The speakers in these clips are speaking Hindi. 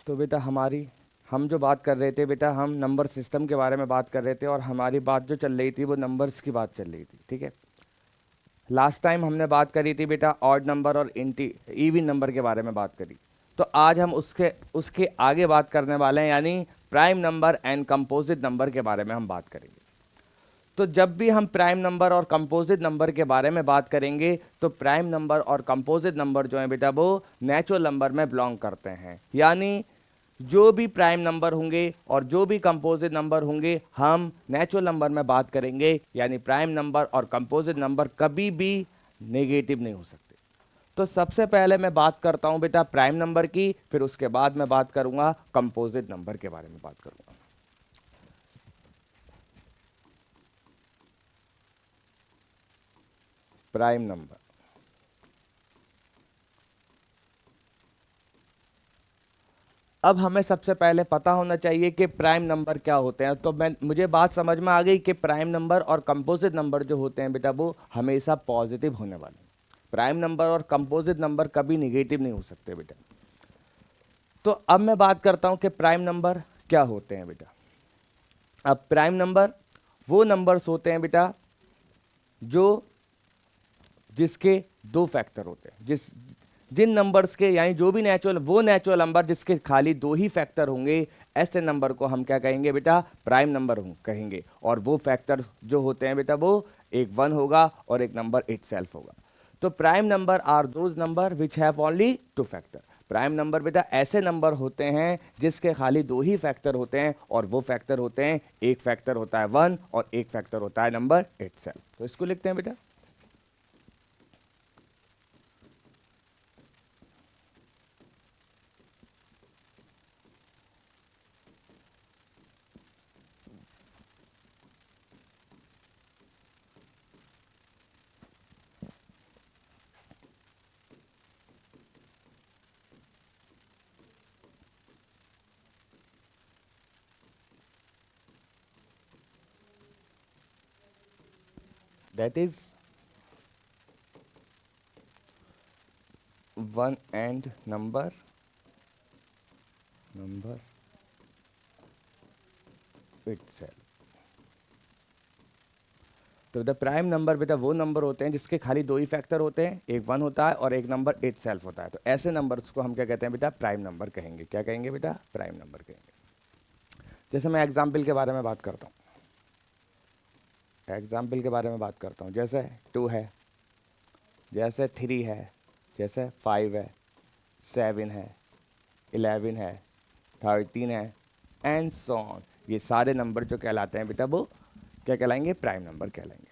तो बेटा हम जो बात कर रहे थे बेटा, हम नंबर सिस्टम के बारे में बात कर रहे थे और हमारी बात जो चल रही थी वो नंबर्स की बात चल रही थी, ठीक है। लास्ट टाइम हमने बात करी थी बेटा ऑड नंबर और इवन नंबर के बारे में बात करी। तो आज हम उसके उसके आगे बात करने वाले हैं, यानी prime number and composite number के बारे में हम बात करेंगे। तो जब भी हम प्राइम नंबर और कंपोजिट नंबर के बारे में बात करेंगे तो प्राइम नंबर और कंपोजिट नंबर जो है बेटा वो नेचुरल नंबर में बिलोंग करते हैं, यानी जो भी प्राइम नंबर होंगे और जो भी कंपोजिट नंबर होंगे हम नेचुरल नंबर में बात करेंगे, यानी प्राइम नंबर और कंपोजिट नंबर कभी भी नेगेटिव नहीं हो सकते। तो सबसे पहले मैं बात करता हूं बेटा प्राइम नंबर की, फिर उसके बाद मैं बात करूंगा कंपोजिट नंबर के बारे में बात करूंगा। प्राइम नंबर, अब हमें सबसे पहले पता होना चाहिए कि प्राइम नंबर क्या होते हैं। तो मुझे बात समझ में आ गई कि प्राइम नंबर और कंपोजिट नंबर जो होते हैं बेटा वो हमेशा पॉजिटिव होने वाले हैं। प्राइम नंबर और कंपोजिट नंबर कभी निगेटिव नहीं हो सकते बेटा। तो अब मैं बात करता हूं कि प्राइम नंबर क्या होते हैं बेटा। अब प्राइम नंबर वो नंबर्स होते हैं बेटा जो जिसके दो फैक्टर होते हैं, जिन नंबर्स के, यानी जो भी नेचुरल नंबर जिसके खाली दो ही फैक्टर होंगे, ऐसे नंबर को हम क्या कहेंगे बेटा, प्राइम नंबर कहेंगे। और वो फैक्टर जो होते हैं बेटा वो एक 1 होगा और एक नंबर इटसेल्फ होगा। तो prime number are those number which have only two factor. Prime number बेटा ऐसे नंबर होते हैं जिसके खाली दो ही फैक्टर होते हैं, और वो फैक्टर होते हैं, एक फैक्टर होता है 1 और एक फैक्टर होता है नंबर इटसेल्फ। तो इसको लिखते हैं बेटा, that is 1 and number itself. तो द प्राइम नंबर बेटा वो नंबर होते हैं जिसके खाली दो ही फैक्टर होते हैं, एक 1 होता है और एक नंबर इटसेल्फ होता है। तो ऐसे नंबर्स को हम क्या कहते हैं बेटा, प्राइम नंबर कहेंगे। क्या कहेंगे बेटा, प्राइम नंबर कहेंगे। जैसे मैं एग्जाम्पल के बारे में बात करता हूँ, जैसे 2 है, जैसे 3 है, जैसे 5 है, 7 है, 11 है, 13 है, एंड सो ऑन। ये सारे नंबर जो कहलाते हैं बेटा वो क्या कहलाएंगे, प्राइम नंबर कहलाएंगे।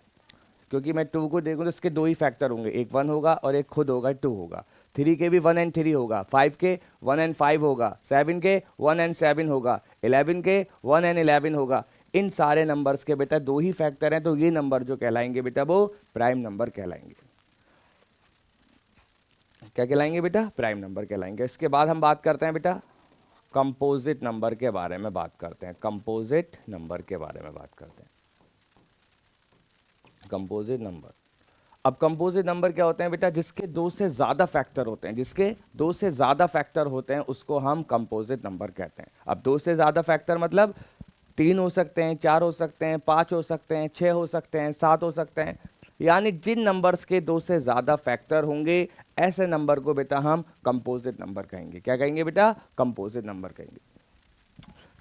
क्योंकि मैं 2 को देखूँ तो इसके दो ही फैक्टर होंगे, एक 1 होगा और एक खुद होगा 2 होगा। 3 के भी 1 एंड 3 होगा, 5 के 1 एंड 5 होगा, 7 के 1 एंड 7 होगा, 11 के 1 एंड 11 होगा। इन सारे नंबर्स के बेटा दो ही फैक्टर हैं, तो ये नंबर जो कहलाएंगे बेटा वो प्राइम नंबर कहलाएंगे। क्या कहलाएंगे बेटा, प्राइम नंबर कहलाएंगे। इसके बाद हम बात करते हैं बेटा कंपोजिट नंबर के बारे में बात करते हैं। कंपोजिट नंबर के बारे में बात करते हैं, कंपोजिट नंबर। अब कंपोजिट नंबर क्या होते हैं बेटा, जिसके दो से ज़्यादा फैक्टर होते हैं, जिसके दो से ज़्यादा फैक्टर होते हैं उसको हम कंपोजिट नंबर कहते हैं। अब दो से ज़्यादा फैक्टर मतलब 3 हो सकते हैं, 4 हो सकते हैं, 5 हो सकते हैं, 6 हो सकते हैं, 7 हो सकते हैं, यानी जिन नंबर्स के दो से ज़्यादा फैक्टर होंगे ऐसे नंबर को बेटा हम कंपोजिट नंबर कहेंगे। क्या कहेंगे बेटा, कंपोजिट नंबर कहेंगे।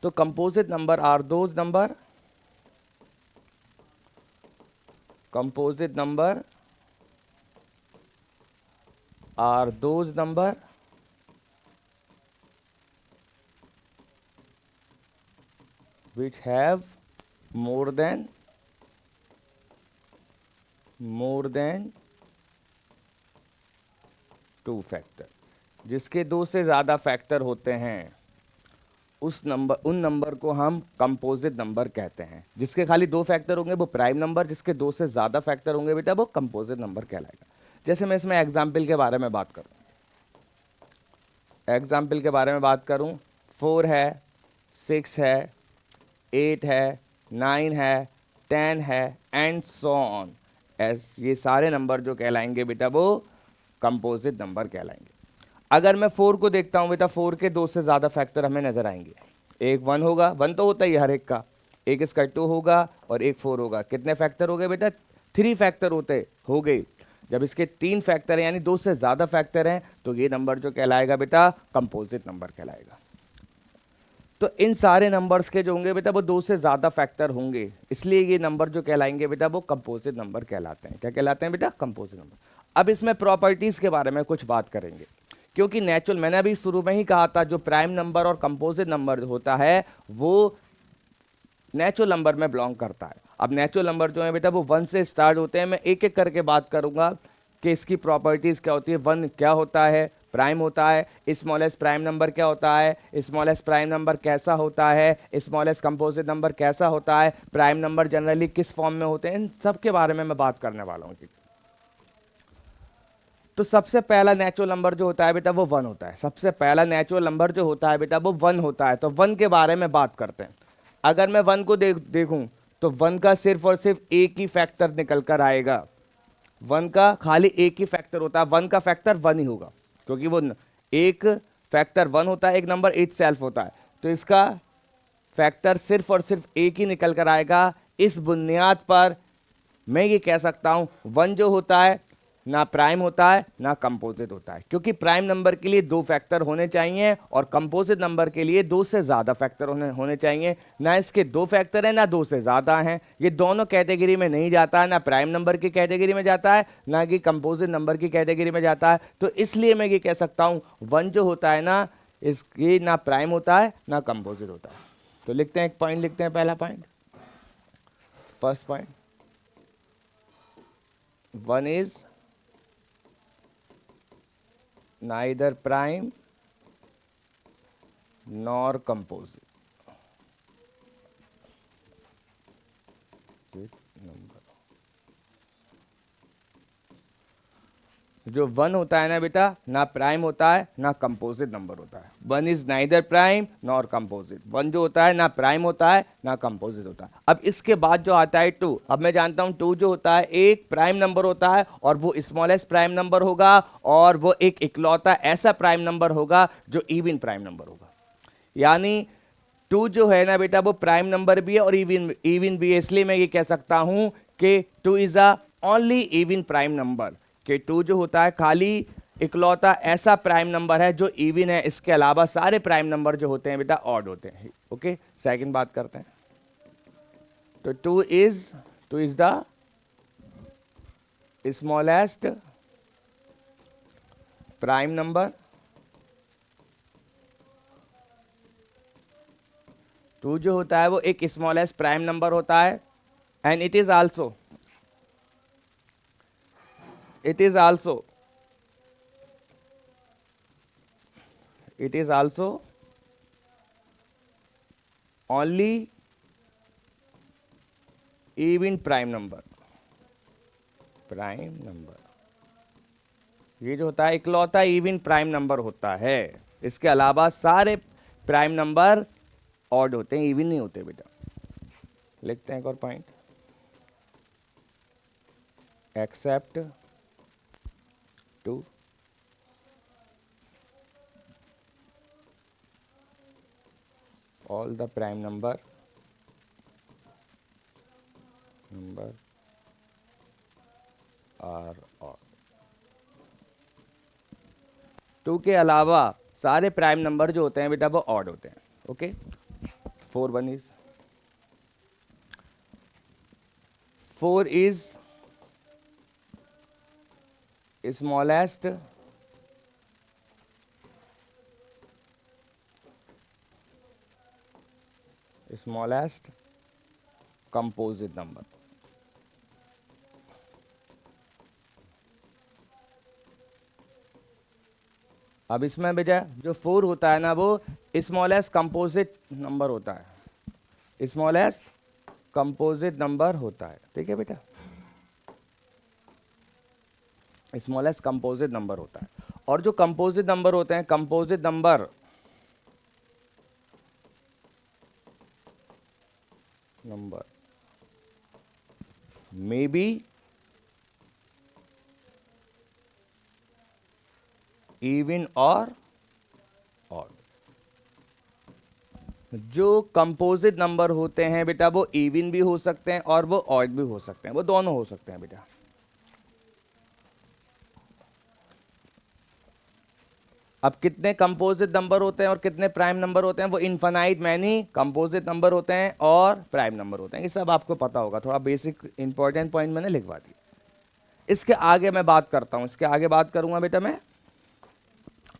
तो composite number are those number, composite number are those number which have more than two factor. जिसके दो से ज़्यादा फैक्टर होते हैं उन नंबर को हम कंपोजिट नंबर कहते हैं। जिसके खाली दो फैक्टर होंगे वो प्राइम नंबर, जिसके दो से ज़्यादा फैक्टर होंगे बेटा वो कंपोजिट नंबर कहलाएगा। जैसे मैं इसमें एग्जाम्पल के बारे में बात करूँ, 4 है, 6 है, 8 है, 9 है, 10 है, एंड सो ऑन। ये सारे नंबर जो कहलाएंगे बेटा वो कंपोजिट नंबर कहलाएंगे। अगर मैं 4 को देखता हूँ बेटा, 4 के 2 से ज़्यादा फैक्टर हमें नजर आएंगे। एक 1 होगा, 1 तो होता ही है हर एक का, एक इसका 2 होगा और एक 4 होगा। कितने फैक्टर हो गए बेटा? 3 फैक्टर हो गए। जब इसके 3 फैक्टर हैं यानी 2 से ज़्यादा फैक्टर हैं तो ये नंबर जो कहलाएगा बेटा कंपोजिट नंबर कहलाएगा। तो इन सारे नंबर्स के जो होंगे बेटा वो 2 से ज़्यादा फैक्टर होंगे, इसलिए ये नंबर जो कहलाएंगे बेटा वो कंपोजिट नंबर कहलाते हैं। क्या कहलाते हैं बेटा? Composite number. अब इसमें प्रॉपर्टीज़ के बारे में कुछ बात करेंगे, क्योंकि नेचुरल, मैंने अभी शुरू में ही कहा था, जो प्राइम नंबर और कंपोजिट नंबर होता है वो नेचुरल नंबर में बिलोंग करता है। अब नेचुरल नंबर जो है बेटा वो 1 से स्टार्ट होते हैं। मैं एक एक करके बात करूंगा कि इसकी प्रॉपर्टीज़ क्या होती है। 1 क्या होता है? प्राइम होता है। स्मॉलेस्ट प्राइम नंबर क्या होता है? स्मॉलेस्ट प्राइम नंबर कैसा होता है? स्मॉलेस्ट कंपोजिट नंबर कैसा होता है? प्राइम नंबर जनरली किस फॉर्म में होते हैं? इन सब के बारे में मैं बात करने वाला हूँ। तो सबसे पहला नेचुरल नंबर जो होता है बेटा वो 1 होता है। सबसे पहला नेचुरल नंबर जो होता है बेटा वो 1 होता है। तो 1 के बारे में बात करते हैं। अगर मैं 1 को देखूं तो 1 का सिर्फ और सिर्फ एक ही फैक्टर निकल कर आएगा। 1 का खाली एक ही फैक्टर होता है, 1 का फैक्टर 1 ही होगा, क्योंकि वो एक फैक्टर 1 होता है, एक नंबर इट सेल्फ होता है। तो इसका फैक्टर सिर्फ और सिर्फ एक ही निकल कर आएगा। इस बुनियाद पर मैं ये कह सकता हूं 1 जो होता है ना प्राइम होता है ना कंपोजिट होता है, क्योंकि प्राइम नंबर के लिए 2 फैक्टर होने चाहिए और कंपोजिट नंबर के लिए 2 से ज़्यादा फैक्टर होने चाहिए। ना इसके 2 फैक्टर हैं ना 2 से ज़्यादा हैं। ये दोनों कैटेगरी में नहीं जाता है, ना प्राइम नंबर की कैटेगरी में जाता है ना कि कंपोजिट नंबर की कैटेगरी में जाता है। तो इसलिए मैं ये कह सकता हूँ 1 जो होता है ना, इसकी ना प्राइम होता है ना कंपोजिट होता है। तो लिखते हैं, एक पॉइंट लिखते हैं। पहला point, first point, 1 is neither prime nor composite number। जो 1 होता है ना बेटा, ना प्राइम होता है ना कंपोजिट नंबर होता है। 1 is neither prime nor composite. 1 जो होता है ना प्राइम होता है ना कंपोजिट होता है। अब इसके बाद जो आता है 2, अब मैं जानता हूं 2 जो होता है एक प्राइम नंबर होता है और वो स्मॉलेस्ट प्राइम नंबर होगा और वो एक इकलौता ऐसा प्राइम नंबर होगा जो इवन प्राइम नंबर होगा। यानी 2 जो है ना बेटा वो प्राइम नंबर भी है और इवन भी है। इसलिए मैं ये कह सकता हूं कि 2 is a only even prime number, कि 2 जो होता है खाली इकलौता ऐसा प्राइम नंबर है जो इवन है। इसके अलावा सारे प्राइम नंबर जो होते हैं बेटा ऑड होते हैं। ओके, सेकंड बात करते हैं। तो 2 is the smallest prime number. 2 जो होता है वो एक स्मॉलेस्ट प्राइम नंबर होता है and it is also only even prime number। ये जो होता है इकलौता इवन प्राइम नंबर होता है। इसके अलावा सारे प्राइम नंबर ऑड होते हैं, इवन नहीं होते बेटा। लिखते हैं एक और point, accept 2 all the prime number are odd। 2 के अलावा सारे प्राइम नंबर जो होते हैं बेटा वो ऑड होते हैं। Okay, 4 is smallest composite number। अब इसमें बेटा जो 4 होता है ना वो स्मॉलेस्ट कंपोजिट नंबर होता है, स्मॉलेस्ट कंपोजिट नंबर होता है। ठीक है बेटा, स्मॉलेस्ट कंपोजिट नंबर होता है। और जो कंपोजिट नंबर होते हैं, composite number may be even और ऑड। जो कंपोजिट नंबर होते हैं बेटा वो इवन भी हो सकते हैं और वो ऑड भी हो सकते हैं, वो दोनों हो सकते हैं बेटा। अब कितने कंपोजिट नंबर होते हैं और कितने प्राइम नंबर होते हैं, वो इनफाइनाइट मैनी कंपोजिट नंबर होते हैं और प्राइम नंबर होते हैं, ये सब आपको पता होगा, थोड़ा बेसिक इंपॉर्टेंट पॉइंट मैंने लिखवा दिया। इसके आगे मैं बात करता हूं, इसके आगे बात करूंगा बेटा मैं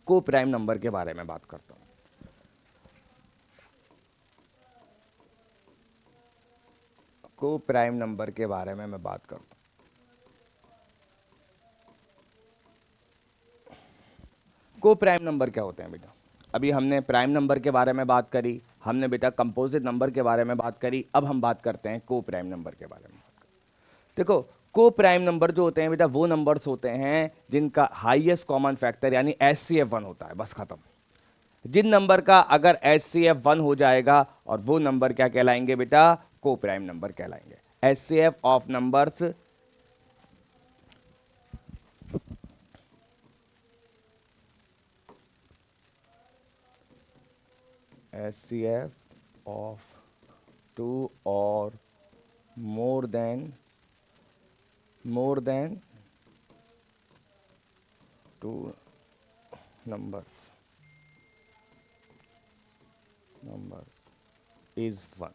को प्राइम नंबर के बारे में बात करता हूं। को प्राइम नंबर के बारे में मैं बात करता हूं। को प्राइम नंबर क्या होते हैं बेटा? अभी हमने प्राइम नंबर के बारे में बात करी, हमने बेटा कंपोजिट नंबर के बारे में बात करी, अब हम बात करते हैं को प्राइम नंबर के बारे में। देखो, को प्राइम नंबर जो होते हैं बेटा वो नंबर्स होते हैं जिनका हाईएस्ट कॉमन फैक्टर यानी HCF 1 होता है, बस खत्म। जिन नंबर का अगर HCF 1 हो जाएगा और वो नंबर क्या कहलाएंगे बेटा? को प्राइम नंबर कहलाएंगे। HCF of numbers HCF of 2 or more than 2 numbers is 1।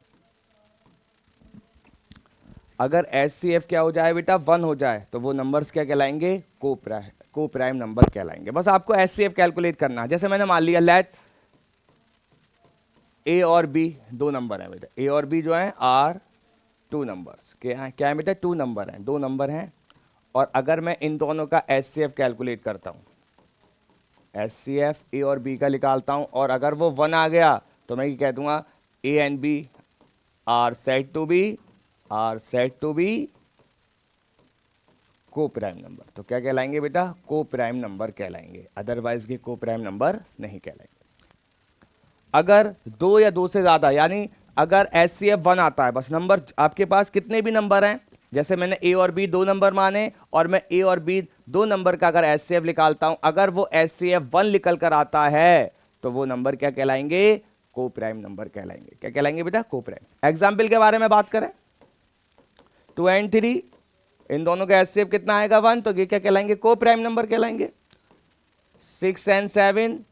अगर HCF क्या हो जाए बेटा? 1 हो जाए तो वो नंबर्स क्या कहलाएंगे? को प्राइम नंबर कहलाएंगे। बस आपको HCF कैलकुलेट करना है। जैसे मैंने मान लिया लेट A और B दो नंबर हैं बेटा, A और B जो हैं आर 2 नंबर्स। क्या है बेटा? 2 नंबर हैं, 2 नंबर हैं। और अगर मैं इन दोनों का HCF कैलकुलेट करता हूं, HCF A और B का निकालता हूं, और अगर वो 1 आ गया तो मैं ये कह दूंगा A and B are said to be coprime number. तो क्या कहलाएंगे बेटा? को प्राइम नंबर कहलाएंगे, अदरवाइज के को प्राइम नंबर नहीं कहलाएंगे। अगर 2 या 2 से ज्यादा, यानी अगर HCF 1 आता है, बस नंबर आपके पास कितने भी नंबर हैं, जैसे मैंने A और B 2 नंबर माने और मैं A और B 2 नंबर का अगर HCF निकालता हूं, अगर वो HCF 1 निकल कर आता है तो वो नंबर क्या कहलाएंगे? को प्राइम नंबर कहलाएंगे। क्या कहलाएंगे बेटा? को प्राइम। एग्जाम्पल के बारे में बात करें, 2 एंड 3, इन दोनों का HCF कितना आएगा? 1, तो ये क्या कहलाएंगे? को प्राइम नंबर कहलाएंगे। 6 एंड 7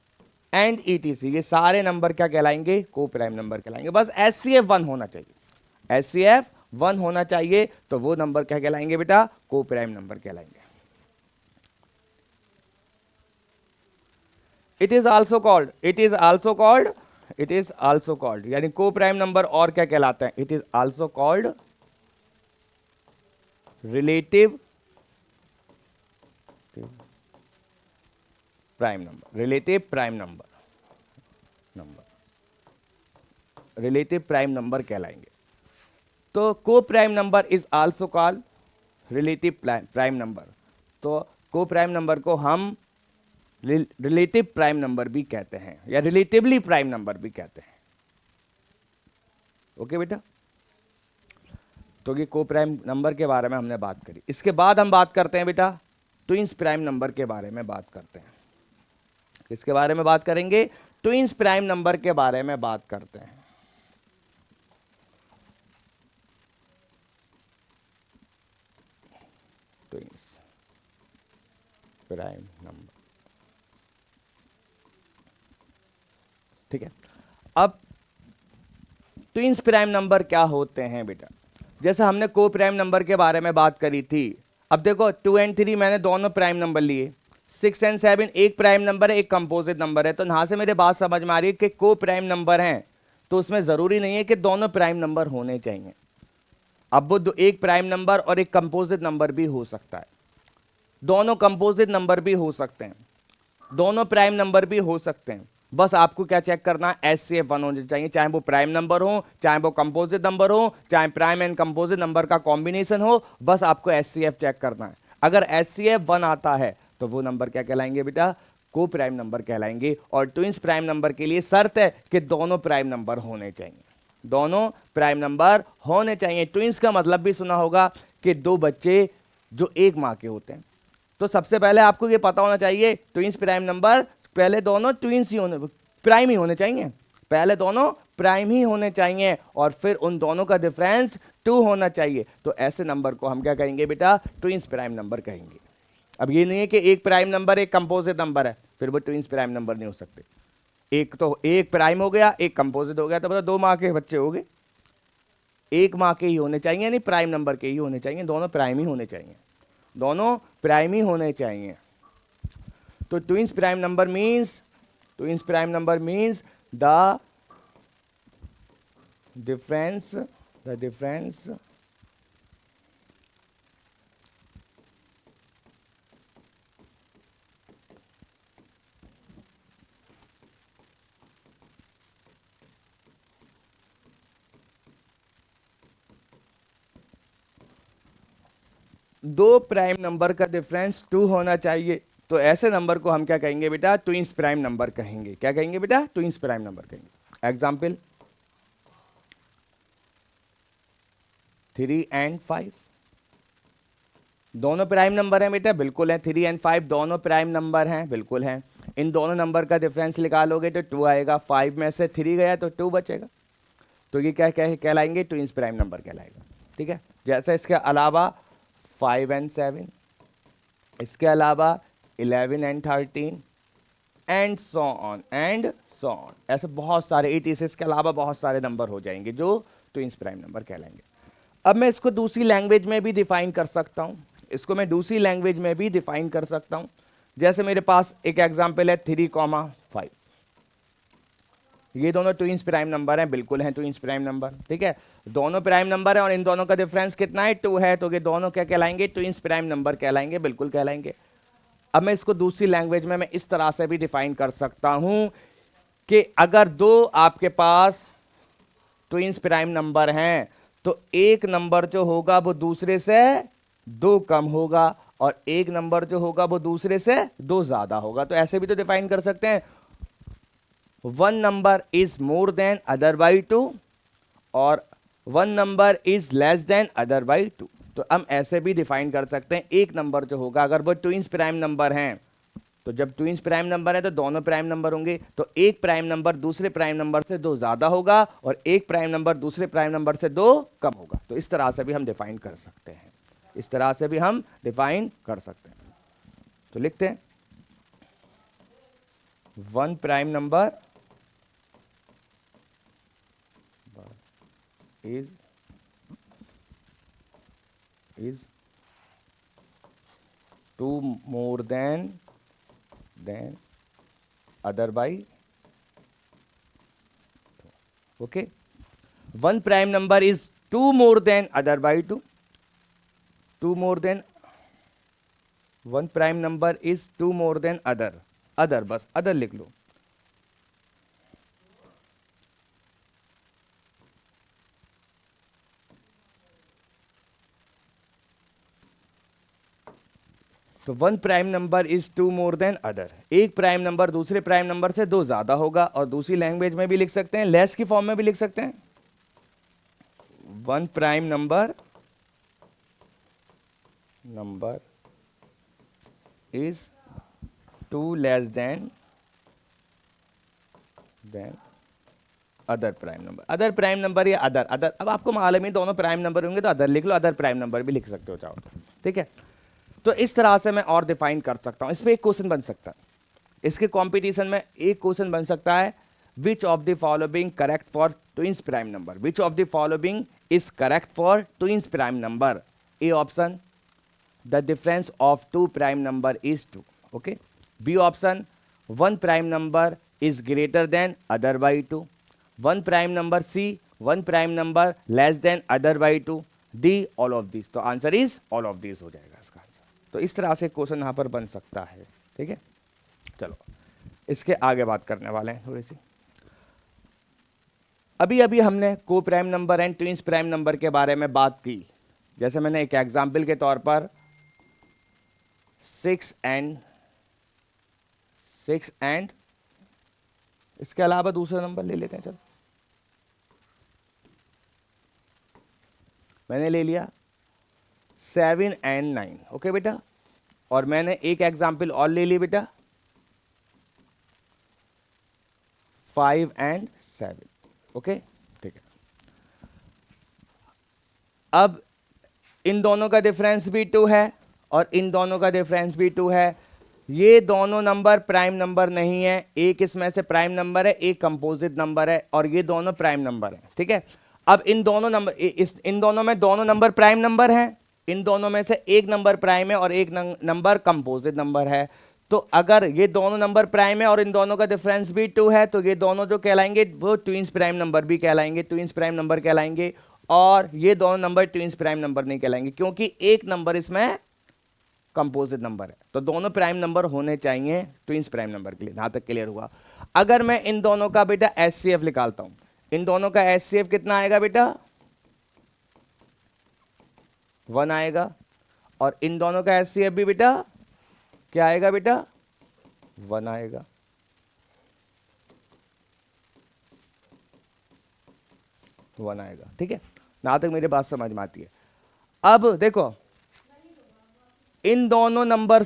एंड ETC, ये सारे नंबर क्या कहलाएंगे? को प्राइम नंबर कहलाएंगे। बस HCF 1 होना चाहिए, HCF 1 होना चाहिए, तो वो नंबर क्या कहलाएंगे बेटा? को प्राइम नंबर कहलाएंगे। इट इज आल्सो कॉल्ड, यानी को प्राइम नंबर और क्या कहलाता है? It is also called relative prime number. Relative prime number कहलाएंगे। तो coprime number is also called relative prime number. तो को प्राइम नंबर को हम रिलेटिव प्राइम नंबर भी कहते हैं या रिलेटिवली प्राइम नंबर भी कहते हैं। ओके बेटा, तो ये को प्राइम नंबर के बारे में हमने बात करी। इसके बाद हम बात करते हैं बेटा ट्विंस प्राइम नंबर के बारे में बात करते हैं। किसके बारे में बात करेंगे? ट्विंस प्राइम नंबर के बारे में बात करते हैं। ट्विंस प्राइम नंबर, ठीक है। अब ट्विंस प्राइम नंबर क्या होते हैं बेटा? जैसे हमने को प्राइम नंबर के बारे में बात करी थी। अब देखो 2 एंड 3 मैंने दोनों प्राइम नंबर लिए, 6 एंड 7 एक प्राइम नंबर है, एक कंपोजिट नंबर है। तो यहां से मेरे बात समझ में आ रही है कि को प्राइम नंबर हैं तो उसमें जरूरी नहीं है कि दोनों प्राइम नंबर होने चाहिए। अब वो एक प्राइम नंबर और एक कंपोजिट नंबर भी हो सकता है, दोनों कंपोजिट नंबर भी हो सकते हैं, दोनों प्राइम नंबर भी हो सकते हैं। बस आपको क्या चेक करना है? HCF 1 होना चाहिए, चाहे वो प्राइम नंबर हो, चाहे वो कंपोजिट नंबर हो, चाहे प्राइम एंड कंपोजिट नंबर का कॉम्बिनेशन हो, बस आपको HCF चेक करना है। अगर HCF 1 आता है तो वो नंबर क्या कहलाएंगे बेटा? को प्राइम नंबर कहलाएंगे। और ट्विंस प्राइम नंबर के लिए शर्त है कि दोनों प्राइम नंबर होने चाहिए, दोनों प्राइम नंबर होने चाहिए। ट्विंस का मतलब भी सुना होगा कि दो बच्चे जो एक माँ के होते हैं, तो सबसे पहले आपको ये पता होना चाहिए ट्विंस प्राइम नंबर, पहले दोनों ट्विंस ही होने, प्राइम ही होने चाहिए, पहले दोनों प्राइम ही होने चाहिए और फिर उन दोनों का डिफरेंस 2 होना चाहिए। तो ऐसे नंबर को हम क्या कहेंगे बेटा, ट्विंस प्राइम नंबर कहेंगे। अब ये नहीं है कि एक प्राइम नंबर एक कंपोजिट नंबर है, फिर वो ट्विंस प्राइम नंबर नहीं हो सकते। एक तो एक प्राइम हो गया, एक कंपोजिट हो गया, तो मतलब 2 माह के बच्चे हो गए, 1 माह के ही होने चाहिए, नहीं प्राइम नंबर के ही होने चाहिए, दोनों प्राइम ही होने चाहिए, दोनों प्राइम ही होने चाहिए। तो twins prime number means, twins prime number means the difference, the difference दो प्राइम नंबर का डिफरेंस 2 होना चाहिए। तो ऐसे नंबर को हम क्या कहेंगे बेटा, ट्विंस प्राइम नंबर कहेंगे। क्या कहेंगे बेटा, ट्विंस प्राइम नंबर कहेंगे। एग्जाम्पल 3 and 5, दोनों प्राइम नंबर हैं बेटा, बिल्कुल है। 3 and 5 दोनों प्राइम नंबर हैं, बिल्कुल हैं। इन दोनों नंबर का डिफरेंस निकालोगे तो 2 आएगा, 5 में से 3 गया तो 2 बचेगा, तो ये क्या कहलाएंगे, ट्विंस प्राइम नंबर कहलाएगा। ठीक है, जैसे इसके अलावा 5 and 7, इसके अलावा 11 and 13 and so on and so on, ऐसे बहुत सारे 86 के अलावा बहुत सारे नंबर हो जाएंगे जो ट्विंस प्राइम नंबर कहलाएंगे। अब मैं इसको दूसरी लैंग्वेज में भी डिफाइन कर सकता हूं, इसको मैं दूसरी लैंग्वेज में भी डिफाइन कर सकता हूं। जैसे मेरे पास एक एग्जांपल है 3,5, ये दोनों ट्विंस प्राइम नंबर हैं, बिल्कुल हैं ट्विंस प्राइम नंबर। ठीक है, दोनों प्राइम नंबर है और इन दोनों का डिफरेंस कितना है, 2 है, तो ये दोनों क्या कहलाएंगे, ट्विंस प्राइम नंबर कहलाएंगे, बिल्कुल कहलाएंगे। अब मैं इसको दूसरी लैंग्वेज में मैं इस तरह से भी डिफाइन कर सकता हूं कि अगर दो आपके पास ट्विंस प्राइम नंबर हैं तो एक नंबर जो होगा वो दूसरे से 2 कम होगा और एक नंबर जो होगा वो दूसरे से 2 ज्यादा होगा। तो ऐसे भी तो डिफाइन कर सकते हैं, 1 number is more than other by 2 और 1 number is less than other by 2। तो हम ऐसे भी डिफाइन कर सकते हैं, एक नंबर जो होगा अगर वो ट्विंस प्राइम नंबर हैं, तो जब ट्विंस प्राइम नंबर है तो दोनों प्राइम नंबर होंगे, तो एक प्राइम नंबर दूसरे प्राइम नंबर से 2 ज्यादा होगा और एक प्राइम नंबर दूसरे प्राइम नंबर से 2 कम होगा। तो इस तरह से भी हम डिफाइन कर सकते हैं, इस तरह से भी हम डिफाइन कर सकते हैं। तो लिखते हैं 1 prime number is 2 more than other by, okay, 1 prime number is 2 more than other by 2, 2 more than, 1 prime number is 2 more than other, बस other लिख लो। तो 1 prime number is 2 more than other, एक प्राइम नंबर दूसरे प्राइम नंबर से 2 ज्यादा होगा, और दूसरी लैंग्वेज में भी लिख सकते हैं, लेस की फॉर्म में भी लिख सकते हैं, 1 prime number is 2 less than other prime number. Other prime number या अदर, अब आपको मालूम है दोनों प्राइम नंबर होंगे तो अदर लिख लो, अदर प्राइम नंबर भी लिख सकते हो चाहो। ठीक है, तो इस तरह से मैं और डिफाइन कर सकता हूं। इसमें एक क्वेश्चन बन सकता है, इसके कंपटीशन में एक क्वेश्चन बन सकता है, which of the following correct for twins prime number, which of the following is correct for twins prime number. A option, the difference of 2 prime number is 2, okay. B option, 1 prime number is greater than other by 2, 1 prime number. C, 1 prime number less than other by 2। D, all of this. तो answer is all of this हो जाएगा इसका। तो इस तरह से क्वेश्चन यहां पर बन सकता है। ठीक है, चलो इसके आगे बात करने वाले हैं थोड़ी सी। अभी अभी हमने को prime number and twins prime number के बारे में बात की। जैसे मैंने एक एग्जाम्पल के तौर पर 6 एंड इसके अलावा दूसरा नंबर ले लेते हैं। चलो मैंने ले लिया 7 and 9, ओके बेटा, और मैंने एक एग्जाम्पल और ले ली बेटा 5 and 7। ओके, ठीक है। अब इन दोनों का डिफरेंस भी 2 है और इन दोनों का डिफरेंस भी 2 है। ये दोनों नंबर प्राइम नंबर नहीं है, एक इसमें से प्राइम नंबर है, एक कंपोजिट नंबर है, और ये दोनों प्राइम नंबर है। ठीक है, अब इन दोनों नंबर इन दोनों में दोनों नंबर प्राइम नंबर हैं, इन दोनों में से एक नंबर प्राइम है और एक नंबर कंपोजिट नंबर है। तो अगर ये दोनों नंबर प्राइम है और इन दोनों का डिफरेंस भी 2 है, तो ये दोनों जो कहलाएंगे वो ट्विंस प्राइम नंबर भी कहलाएंगे, ट्विंस प्राइम नंबर कहलाएंगे। और ये दोनों नंबर ट्विंस प्राइम नंबर नहीं कहलाएंगे, क्योंकि एक नंबर इसमें कंपोजिट नंबर है। तो दोनों प्राइम नंबर होने चाहिए ट्विंस प्राइम नंबर के लिए। यहां तक क्लियर हुआ? अगर मैं इन दोनों का बेटा एचसीएफ निकालता हूं, इन दोनों का एचसीएफ कितना आएगा बेटा? 1 आएगा। और इन दोनों का एचसीएफ भी बेटा क्या आएगा बेटा? 1 आएगा। वन आएगा। ठीक है, यहां तक मेरी बात समझ में आती है? अब देखो, इन दोनों नंबर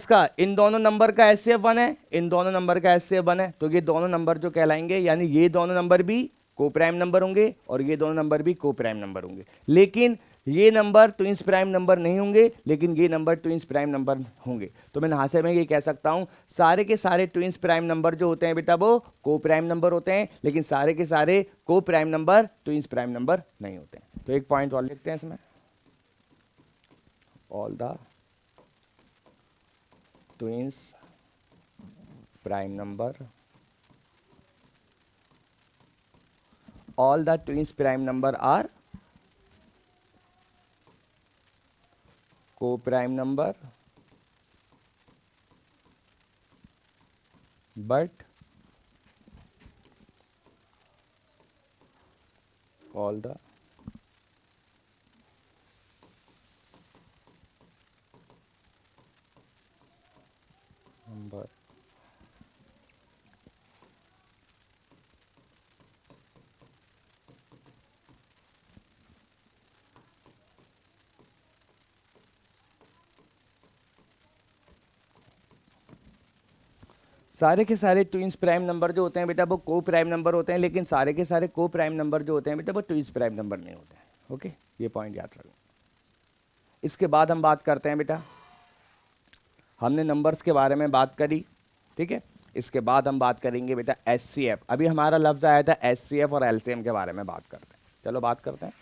का एचसीएफ 1 है, इन दोनों नंबर का एचसीएफ 1 है, तो ये दोनों नंबर जो कहलाएंगे, यानी ये दोनों नंबर भी को प्राइम नंबर होंगे और ये दोनों नंबर भी को प्राइम नंबर होंगे। लेकिन ये नंबर ट्विंस प्राइम नंबर नहीं होंगे, लेकिन ये नंबर ट्विंस प्राइम नंबर होंगे। तो मैं यहां से मैं ये कह सकता हूं, सारे के सारे ट्विंस प्राइम नंबर जो होते हैं बेटा वो को प्राइम नंबर होते हैं, लेकिन सारे के सारे को prime number twins prime number नहीं होते हैं। तो एक पॉइंट और लिखते हैं इसमें, all the twins prime number, all the twins prime number are co-prime number, but all the number सारे के सारे ट्विंस प्राइम नंबर जो होते हैं बेटा वो को प्राइम नंबर होते हैं, लेकिन सारे के सारे को प्राइम नंबर जो होते हैं बेटा वो ट्विंस प्राइम नंबर नहीं होते हैं। ओके, ये पॉइंट याद रखो। इसके बाद हम बात करते हैं बेटा, हमने नंबर्स के बारे में बात करी, ठीक है। इसके बाद हम बात करेंगे बेटा एचसीएफ। अभी हमारा लफ्ज आया था एचसीएफ और एलसीएम के बारे में बात करते हैं। चलो बात करते हैं।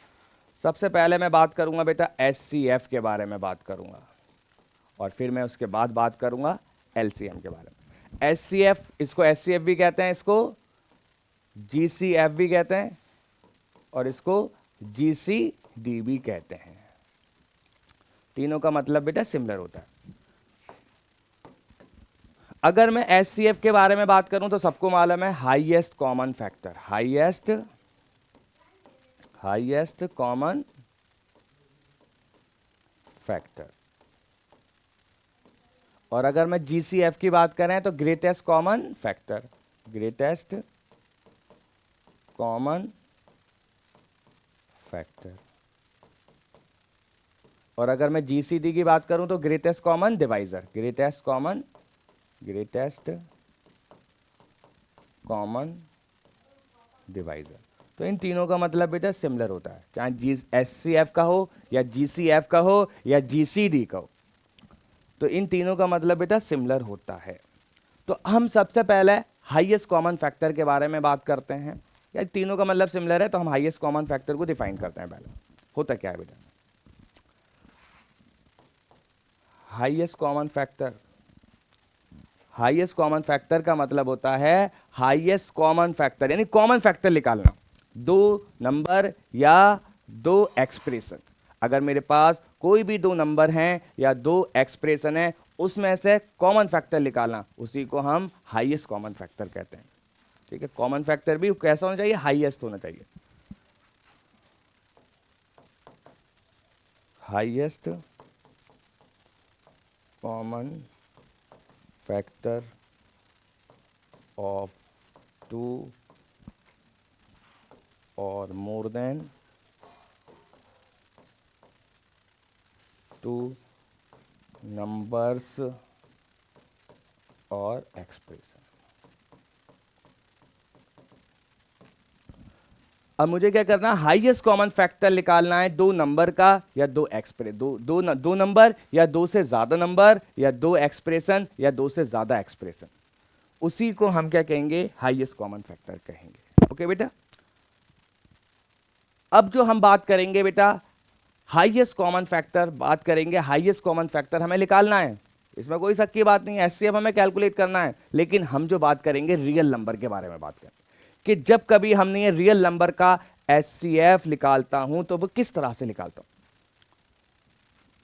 सबसे पहले मैं बात करूंगा बेटा एचसीएफ के बारे में बात करूंगा, और फिर मैं उसके बाद बात करूंगा एलसीएम के बारे में। एचसीएफ, इसको एचसीएफ भी कहते हैं, इसको जीसीएफ भी कहते हैं, और इसको जीसीडी भी कहते हैं। तीनों का मतलब बेटा सिमिलर होता है। अगर मैं एचसीएफ के बारे में बात करूं तो सबको मालूम है highest common factor, highest common factor. और अगर मैं जीसीएफ की बात करें तो greatest common factor, greatest common factor. और अगर मैं जीसीडी की बात करूं तो greatest common divisor, greatest common divisor. तो इन तीनों का मतलब बेटा सिमिलर होता है, चाहे एचसीएफ का हो या जीसीएफ का हो या जीसीडी का हो, तो इन तीनों का मतलब बेटा सिमिलर होता है। तो हम सबसे पहले हाईएस्ट कॉमन फैक्टर के बारे में बात करते हैं। या तीनों का मतलब सिमिलर है तो हम हाईएस्ट कॉमन फैक्टर को डिफाइन करते हैं। पहले होता क्या है बेटा highest common factor? Highest common factor का मतलब होता है हाईएस्ट कॉमन फैक्टर, यानी कॉमन फैक्टर निकालना, दो नंबर या दो एक्सप्रेशन। अगर मेरे पास कोई भी दो नंबर हैं या दो एक्सप्रेशन है, उसमें से कॉमन फैक्टर निकालना, उसी को हम हाईएस्ट कॉमन फैक्टर कहते हैं। ठीक है, कॉमन फैक्टर भी कैसा होना चाहिए? हाईएस्ट होना चाहिए। Highest common factor of 2 or more than 2 numbers और एक्सप्रेशन। अब मुझे क्या करना है, हाईएस्ट कॉमन फैक्टर निकालना है दो नंबर का या दो एक्सप्रेशन, दो नंबर या दो से ज्यादा नंबर या दो एक्सप्रेशन या दो से ज्यादा एक्सप्रेशन, उसी को हम क्या कहेंगे, हाईएस्ट कॉमन फैक्टर कहेंगे। ओके बेटा, अब जो हम बात करेंगे बेटा हाईएस्ट कॉमन फैक्टर, बात करेंगे हाईएस्ट कॉमन फैक्टर हमें निकालना है, इसमें कोई शक की बात नहीं है, एचसीएफ हमें कैलकुलेट करना है, लेकिन हम जो बात करेंगे रियल नंबर के बारे में बात करेंगे कि जब कभी हमने ये रियल नंबर का एचसीएफ निकालता हूं तो वो किस तरह से निकालता हूं।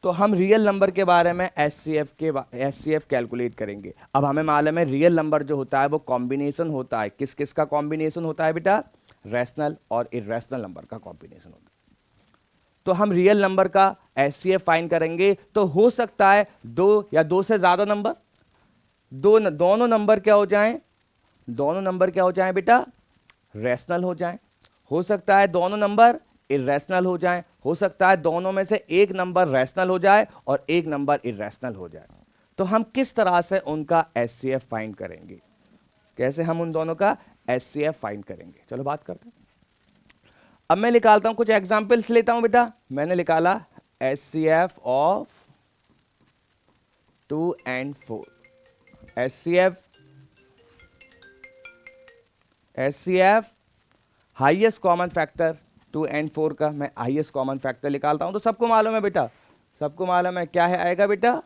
तो हम रियल नंबर के बारे में एचसीएफ कैलकुलेट करेंगे। अब हमें मालूम है रियल नंबर जो होता है वो कॉम्बिनेशन होता है, किस किस का कॉम्बिनेशन होता है बेटा, रैशनल और इर्रेशनल नंबर का कॉम्बिनेशन होता है। तो हम रियल नंबर का एचसीएफ फाइंड करेंगे तो हो सकता है दो या दो से ज्यादा नंबर, दोनों नंबर क्या हो जाएं, दोनों नंबर क्या हो जाएं बेटा, रैशनल हो जाएं, हो सकता है दोनों नंबर इर्रेशनल हो जाएं, हो सकता है दोनों में से एक नंबर रैशनल हो जाए और एक नंबर इर्रेशनल हो जाए। तो हम किस तरह से उनका एचसीएफ फाइंड करेंगे, कैसे हम उन दोनों का एचसीएफ फाइंड करेंगे, चलो बात करते हैं। अब मैं निकालता हूं, कुछ एग्जांपल्स लेता हूं बेटा। मैंने निकाला HCF of 2 and 4, HCF highest common factor 2 and 4 का मैं हाईएस्ट कॉमन फैक्टर निकालता हूं। तो सबको मालूम है बेटा, सबको मालूम है क्या है, आएगा बेटा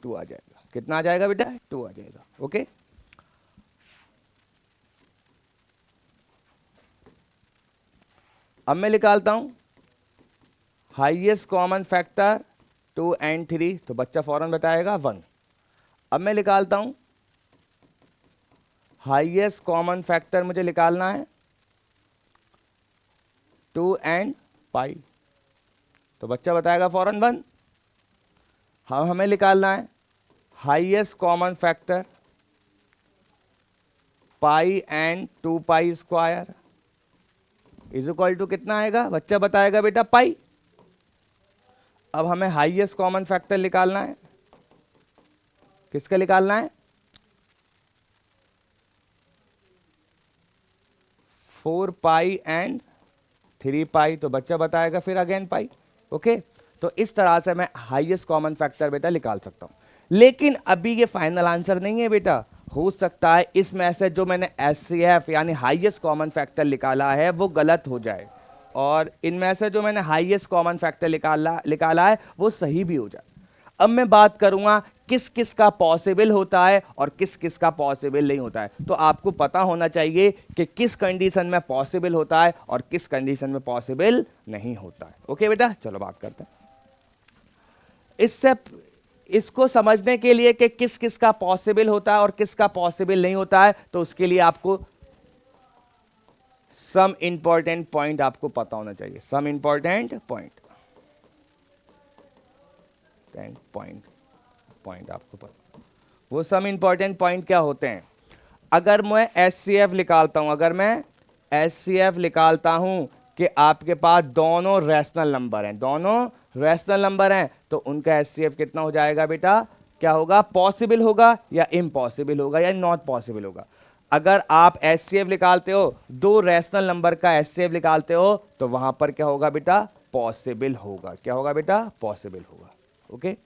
2 आ जाएगा। कितना आ जाएगा बेटा, 2 आ जाएगा। ओके, अब मैं निकालता हूं हाईएस्ट कॉमन फैक्टर 2 and 3, तो बच्चा फौरन बताएगा 1। अब मैं निकालता हूं हाईएस्ट कॉमन फैक्टर, मुझे निकालना है 2 and पाई, तो बच्चा बताएगा फौरन 1। हाँ, हमें निकालना है highest common factor pi and 2 pi square is equal to कितना आएगा, बच्चा बताएगा बेटा पाई। अब हमें हाईएस्ट कॉमन फैक्टर निकालना है, किसका निकालना है, 4 पाई एंड 3 पाई, तो बच्चा बताएगा फिर अगेन पाई। ओके, तो इस तरह से मैं हाईएस्ट कॉमन फैक्टर बेटा निकाल सकता हूं, लेकिन अभी ये फाइनल आंसर नहीं है बेटा। हो सकता है इसमें से जो मैंने एचसीएफ यानी हाईएस्ट कॉमन फैक्टर निकाला है वो गलत हो जाए, और इनमें से जो मैंने हाईएस्ट कॉमन फैक्टर निकाला है वो सही भी हो जाए। अब मैं बात करूंगा किस किस का पॉसिबल होता है और किस किस का पॉसिबल नहीं होता है। तो आपको पता होना चाहिए कि किस कंडीशन में पॉसिबल होता है और किस कंडीशन में पॉसिबल नहीं होता है। ओके बेटा, चलो बात करते हैं। इसको समझने के लिए कि किस किस का पॉसिबल होता है और किस का पॉसिबल नहीं होता है, तो उसके लिए आपको सम इंपॉर्टेंट पॉइंट आपको पता होना चाहिए। सम इंपॉर्टेंट पॉइंट आपको पता, वो सम इंपॉर्टेंट पॉइंट क्या होते हैं। अगर मैं एचसीएफ निकालता हूं, अगर मैं एचसीएफ निकालता हूं कि आपके पास दोनों रैशनल नंबर हैं, दोनों रैशनल नंबर हैं, तो उनका एचसीएफ कितना हो जाएगा बेटा, क्या होगा, पॉसिबल होगा या इम्पॉसिबल होगा या नॉट पॉसिबल होगा। अगर आप एचसीएफ निकालते हो, दो रैशनल नंबर का एचसीएफ निकालते हो, तो वहां पर क्या होगा बेटा, पॉसिबल होगा। क्या होगा बेटा, पॉसिबल होगा। ओके,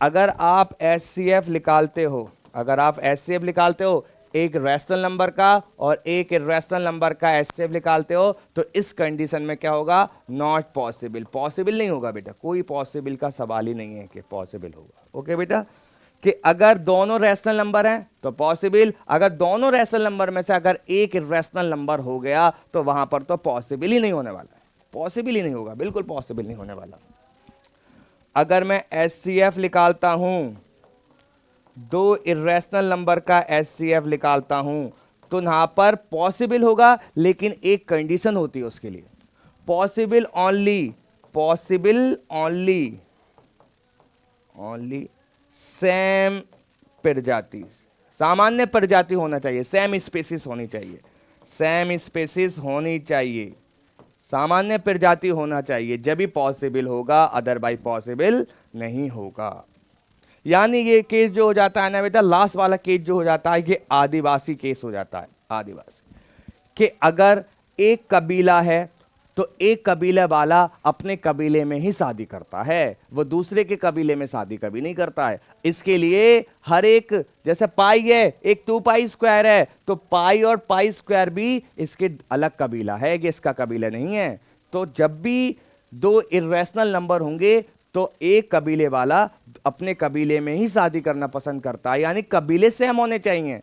अगर आप एचसीएफ निकालते हो, अगर आप एचसीएफ निकालते हो एक रैशनल नंबर का और एक इर्रेशनल नंबर का एचसीएफ निकालते हो, तो इस कंडीशन में क्या होगा, नॉट पॉसिबल, पॉसिबल नहीं होगा बेटा, कोई पॉसिबल का सवाल ही नहीं है कि पॉसिबल होगा। ओके बेटा, कि अगर दोनों रैशनल नंबर हैं तो पॉसिबल, अगर दोनों रैशनल नंबर में से अगर एक इर्रेशनल नंबर हो गया तो वहां पर तो पॉसिबल ही नहीं होने वाला है, पॉसिबल ही नहीं होगा, बिल्कुल पॉसिबल नहीं होने वाला। अगर मैं एचसीएफ निकालता हूं, दो इर्रेशनल नंबर का एचसीएफ निकालता हूं, तो यहां पर पॉसिबल होगा, लेकिन एक कंडीशन होती है उसके लिए, पॉसिबल ओनली सेम प्रजाति, सामान्य प्रजाति होना चाहिए, सेम स्पीसीज होनी चाहिए, सेम स्पीसीज होनी चाहिए, सामान्य प्रजाति होना चाहिए, जब भी पॉसिबल होगा, अदरवाइज पॉसिबल नहीं होगा। यानी ये केस जो हो जाता है ना बेटा, लास्ट वाला केस जो हो जाता है, ये आदिवासी केस हो जाता है। आदिवासी कि अगर एक कबीला है तो एक कबीले वाला अपने कबीले में ही शादी करता है, वो दूसरे के कबीले में शादी कभी नहीं करता है। इसके लिए हर एक, जैसे पाई है, एक 2 पाई स्क्वायर है, तो पाई और पाई स्क्वायर भी इसके अलग कबीला है, कि इसका कबीला नहीं है। तो जब भी दो इर्रेशनल नंबर होंगे तो एक कबीले वाला अपने कबीले में ही शादी करना पसंद करता है, यानी कबीले सेम होने चाहिए।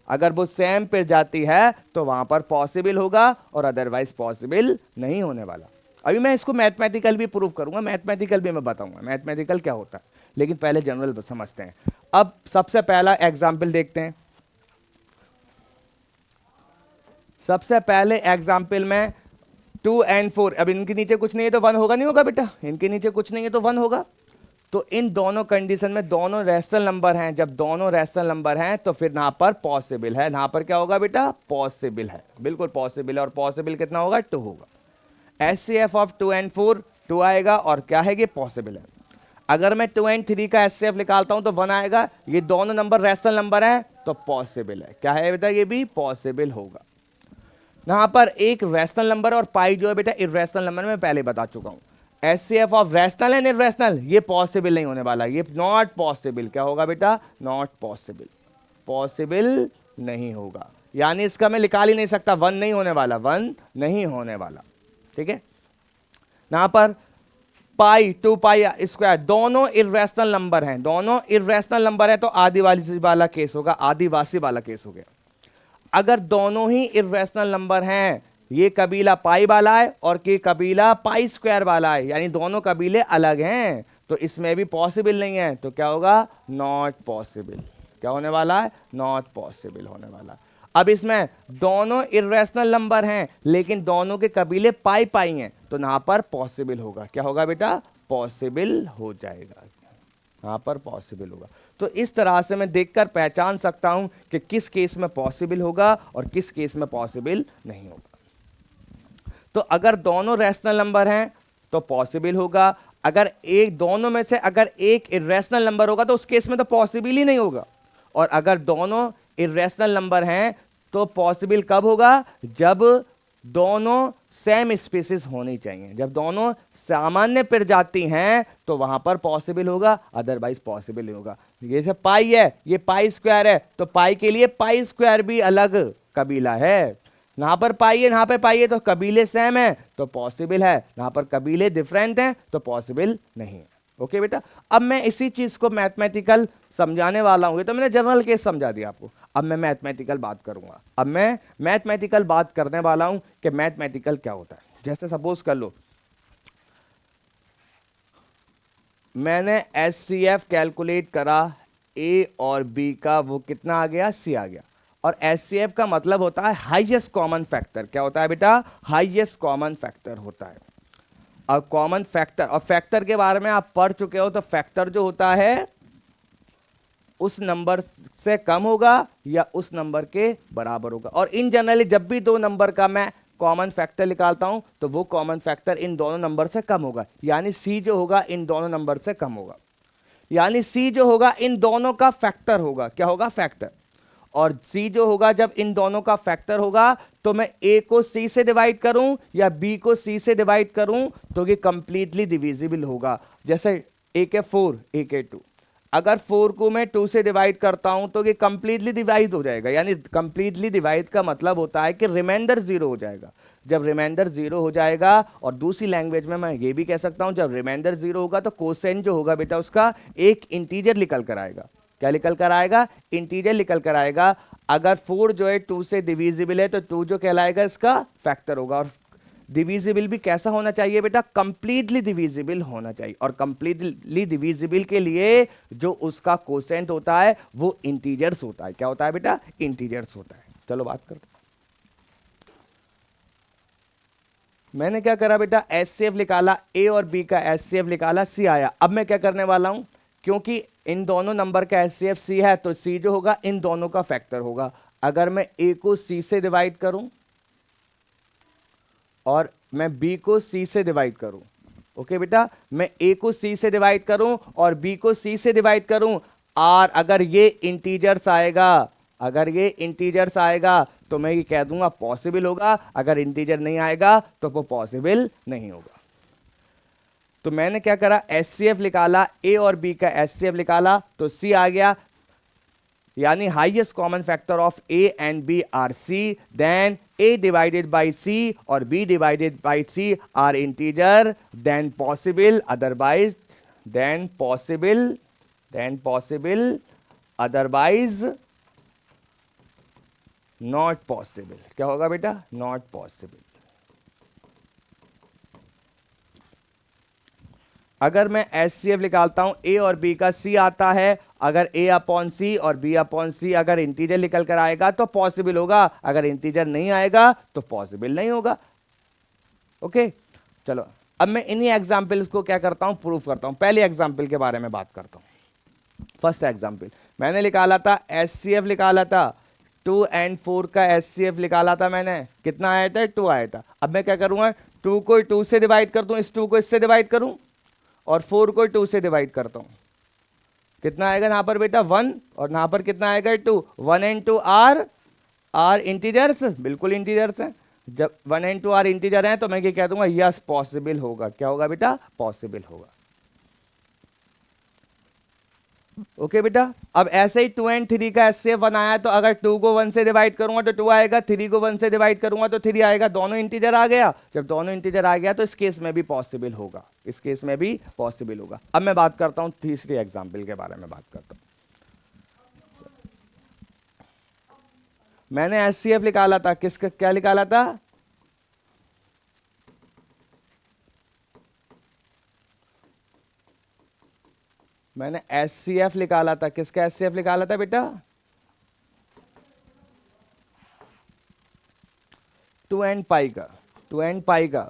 अगर वो सेम पे जाती है तो वहां पर पॉसिबल होगा और अदरवाइज पॉसिबल नहीं होने वाला। अभी मैं इसको मैथमेटिकल भी प्रूव करूंगा, मैथमेटिकल भी मैं बताऊंगा मैथमेटिकल क्या होता है, लेकिन पहले जनरल समझते हैं। अब सबसे पहला एग्जाम्पल देखते हैं। सबसे पहले एग्जाम्पल में 2 and 4, अब इनके नीचे कुछ नहीं है तो 1 होगा, नहीं होगा बेटा, इनके नीचे कुछ नहीं है तो 1 होगा। तो इन दोनों कंडीशन में दोनों रैशनल नंबर हैं, जब दोनों रैशनल नंबर हैं तो फिर यहां पर पॉसिबल है, यहां पर क्या होगा बेटा, पॉसिबल है, बिल्कुल पॉसिबल है। और पॉसिबल कितना होगा, 2 होगा। एचसीएफ ऑफ 2 and 4 2 आएगा, और क्या है, ये पॉसिबल है। अगर मैं 2 and 3 का एचसीएफ निकालता हूं तो 1 आएगा, ये दोनों नंबर रैशनल नंबर है तो पॉसिबल है। क्या है बेटा, ये भी पॉसिबल होगा। यहां पर एक रैशनल नंबर और पाई जो है बेटा इर्रेशनल नंबर, में पहले बता चुका हूं। HCF of rational and irrational, ये पॉसिबल नहीं होने वाला, ये नॉट पॉसिबल। क्या होगा बेटा, नॉट पॉसिबल, पॉसिबल नहीं होगा, यानी इसका मैं निकाल ही नहीं सकता, 1 नहीं होने वाला, 1 नहीं होने वाला। ठीक है, यहां पर पाई 2 पाई स्क्वायर दोनों इर्रेशनल नंबर हैं, दोनों इर्रेशनल नंबर है तो आदिवासी वाला केस होगा, आदिवासी वाला केस हो गया। अगर दोनों ही इर्रेशनल नंबर हैं, ये कबीला पाई वाला है और ये कबीला पाई स्क्वायर वाला है, यानी दोनों कबीले अलग हैं, तो इसमें भी पॉसिबल नहीं है, तो क्या होगा, नॉट पॉसिबल। क्या होने वाला है, नॉट पॉसिबल होने वाला। अब इसमें दोनों इर्रेशनल नंबर हैं लेकिन दोनों के कबीले पाई पाई हैं, तो यहां पर पॉसिबल होगा। क्या होगा बेटा, पॉसिबल हो जाएगा, यहां पर पॉसिबल होगा। तो इस तरह से मैं देखकर पहचान सकता हूं कि किस केस में पॉसिबल होगा और किस केस में पॉसिबल नहीं होगा। तो अगर दोनों रैशनल नंबर हैं तो पॉसिबल होगा, अगर एक दोनों में से अगर एक इर्रेशनल नंबर होगा तो उस केस में तो पॉसिबल ही नहीं होगा। और अगर दोनों इर्रेशनल नंबर हैं तो पॉसिबल कब होगा, जब दोनों सेम स्पीसीज होनी चाहिए, जब दोनों सामान्य प्रजाति हैं तो वहां पर पॉसिबल होगा, अदरवाइज पॉसिबल नहीं होगा। जैसे पाई है, ये पाई स्क्वायर है, तो पाई के लिए पाई स्क्वायर भी अलग कबीला है, यहां पर पाई है, यहां पर पाई है, तो कबीले सेम है तो पॉसिबल है, यहां पर कबीले डिफरेंट हैं तो पॉसिबल नहीं है। ओके बेटा, अब मैं इसी चीज को मैथमेटिकल समझाने वाला हूं, तो मैंने जनरल केस समझा दिया आपको, अब मैं मैथमेटिकल बात करूंगा। अब मैं मैथमेटिकल बात करने वाला हूं कि मैथमेटिकल क्या होता है। जैसे सपोज कर लो मैंने एचसीएफ कैलकुलेट करा, ए और बी का वो कितना आ गया, सी आ गया। और एचसीएफ का मतलब होता है हाईएस्ट कॉमन फैक्टर। क्या होता है बेटा, हाईएस्ट कॉमन फैक्टर होता है। और कॉमन फैक्टर, और फैक्टर के बारे में आप पढ़ चुके हो, तो फैक्टर जो होता है उस नंबर से कम होगा या उस नंबर के बराबर होगा। और इन जनरली जब भी दो नंबर का मैं कॉमन फैक्टर निकालता हूं तो वो कॉमन फैक्टर इन दोनों नंबर से कम होगा, यानी सी जो होगा इन दोनों नंबर से कम होगा, यानी सी जो होगा इन दोनों का फैक्टर होगा। क्या होगा, फैक्टर। और सी जो होगा जब इन दोनों का फैक्टर होगा तो मैं ए को सी से डिवाइड करूं या बी को सी से डिवाइड करूं तो ये कंप्लीटली डिविजिबल होगा। जैसे ए के 4 ए के 2, अगर 4 को मैं 2 से डिवाइड करता हूं तो ये कंप्लीटली डिवाइड हो जाएगा, यानी कंप्लीटली डिवाइड का मतलब होता है कि रिमाइंडर 0 हो जाएगा। जब रिमाइंडर 0 हो जाएगा, और दूसरी लैंग्वेज में मैं ये भी कह सकता हूं जब रिमाइंडर 0 होगा तो कोसेंट जो होगा बेटा उसका एक इंटीजर निकल कर आएगा। क्या निकल कर आएगा, इंटीजर निकल कर आएगा। अगर 4 जो है 2 से डिविजिबल है तो 2 जो कहलाएगा इसका फैक्टर होगा। और डिविजिबल भी कैसा होना चाहिए बेटा, कंप्लीटली डिविजिबल होना चाहिए। और कंप्लीटली डिविजिबल के लिए जो उसका कोसेंट होता है वो इंटीजर्स होता है। क्या होता है बेटा, इंटीजर्स होता है। चलो बात करते हैं। मैंने क्या करा बेटा, एचसीएफ निकाला, ए और बी का एचसीएफ निकाला, सी आया। अब मैं क्या करने वाला हूं, क्योंकि इन दोनों नंबर का एचसीएफ सी है तो सी जो होगा इन दोनों का फैक्टर होगा। अगर मैं ए को सी से डिवाइड करूं और मैं बी को सी से डिवाइड करूं, ओके बेटा, मैं ए को सी से डिवाइड करूं और बी को सी से डिवाइड करूं, और अगर ये इंटीजर्स आएगा, अगर ये इंटीजर्स आएगा तो मैं ये कह दूंगा पॉसिबल होगा, अगर इंटीजर नहीं आएगा तो वो पॉसिबल नहीं होगा। तो मैंने क्या करा, एचसीएफ निकाला, ए और बी का एचसीएफ निकाला, तो सी आ गया, यानी highest common factor of A and B are C, then A divided by C और B divided by C are integer, then possible, otherwise then possible otherwise not possible. क्या होगा बेटा, नॉट पॉसिबल। अगर मैं एचसीएफ निकालता हूं, ए और बी का सी आता है, अगर ए अपॉन सी और बी अपॉन सी अगर इंटीजर निकल कर आएगा तो पॉसिबल होगा, अगर इंटीजर नहीं आएगा तो पॉसिबल नहीं होगा। ओके, चलो अब मैं इन्हीं एग्जाम्पल्स को क्या करता हूं, प्रूफ करता हूं। पहले एग्जाम्पल के बारे में बात करता हूं। फर्स्ट एग्जाम्पल मैंने निकाला था, एचसीएफ निकाला था 2 and 4 का एचसीएफ निकाला था मैंने, कितना आया था, 2 आया था। अब मैं क्या करूंगा, 2 को 2 से डिवाइड कर दूं, इस 2 को इससे डिवाइड करूं, और 4 को 2 से डिवाइड करता हूं, कितना आएगा यहां पर बेटा 1, और यहां पर कितना आएगा 2। 1 and 2 आर इंटीजर्स, बिल्कुल इंटीजर्स हैं। जब 1 and 2 आर इंटीजर हैं तो मैं ये कह दूंगा यस पॉसिबल होगा। क्या होगा बेटा, पॉसिबल होगा। ओके बेटा, अब ऐसे ही 2 and 3 का एचसीएफ बनाया, तो अगर 2 को 1 से डिवाइड करूंगा तो 2 आएगा, 3 को 1 से डिवाइड करूंगा तो 3 आएगा, दोनों इंटीजर आ गया। जब दोनों इंटीजर आ गया तो इस केस में भी पॉसिबल होगा, इस केस में भी पॉसिबल होगा। अब मैं बात करता हूं तीसरी एग्जांपल के बारे में बात करता हूं। मैंने एचसीएफ निकाला था, किसका, क्या निकाला था, मैंने एचसीएफ निकाला था, किसका एचसीएफ निकाला था बेटा, 2 and पाई का, 2 and पाई का,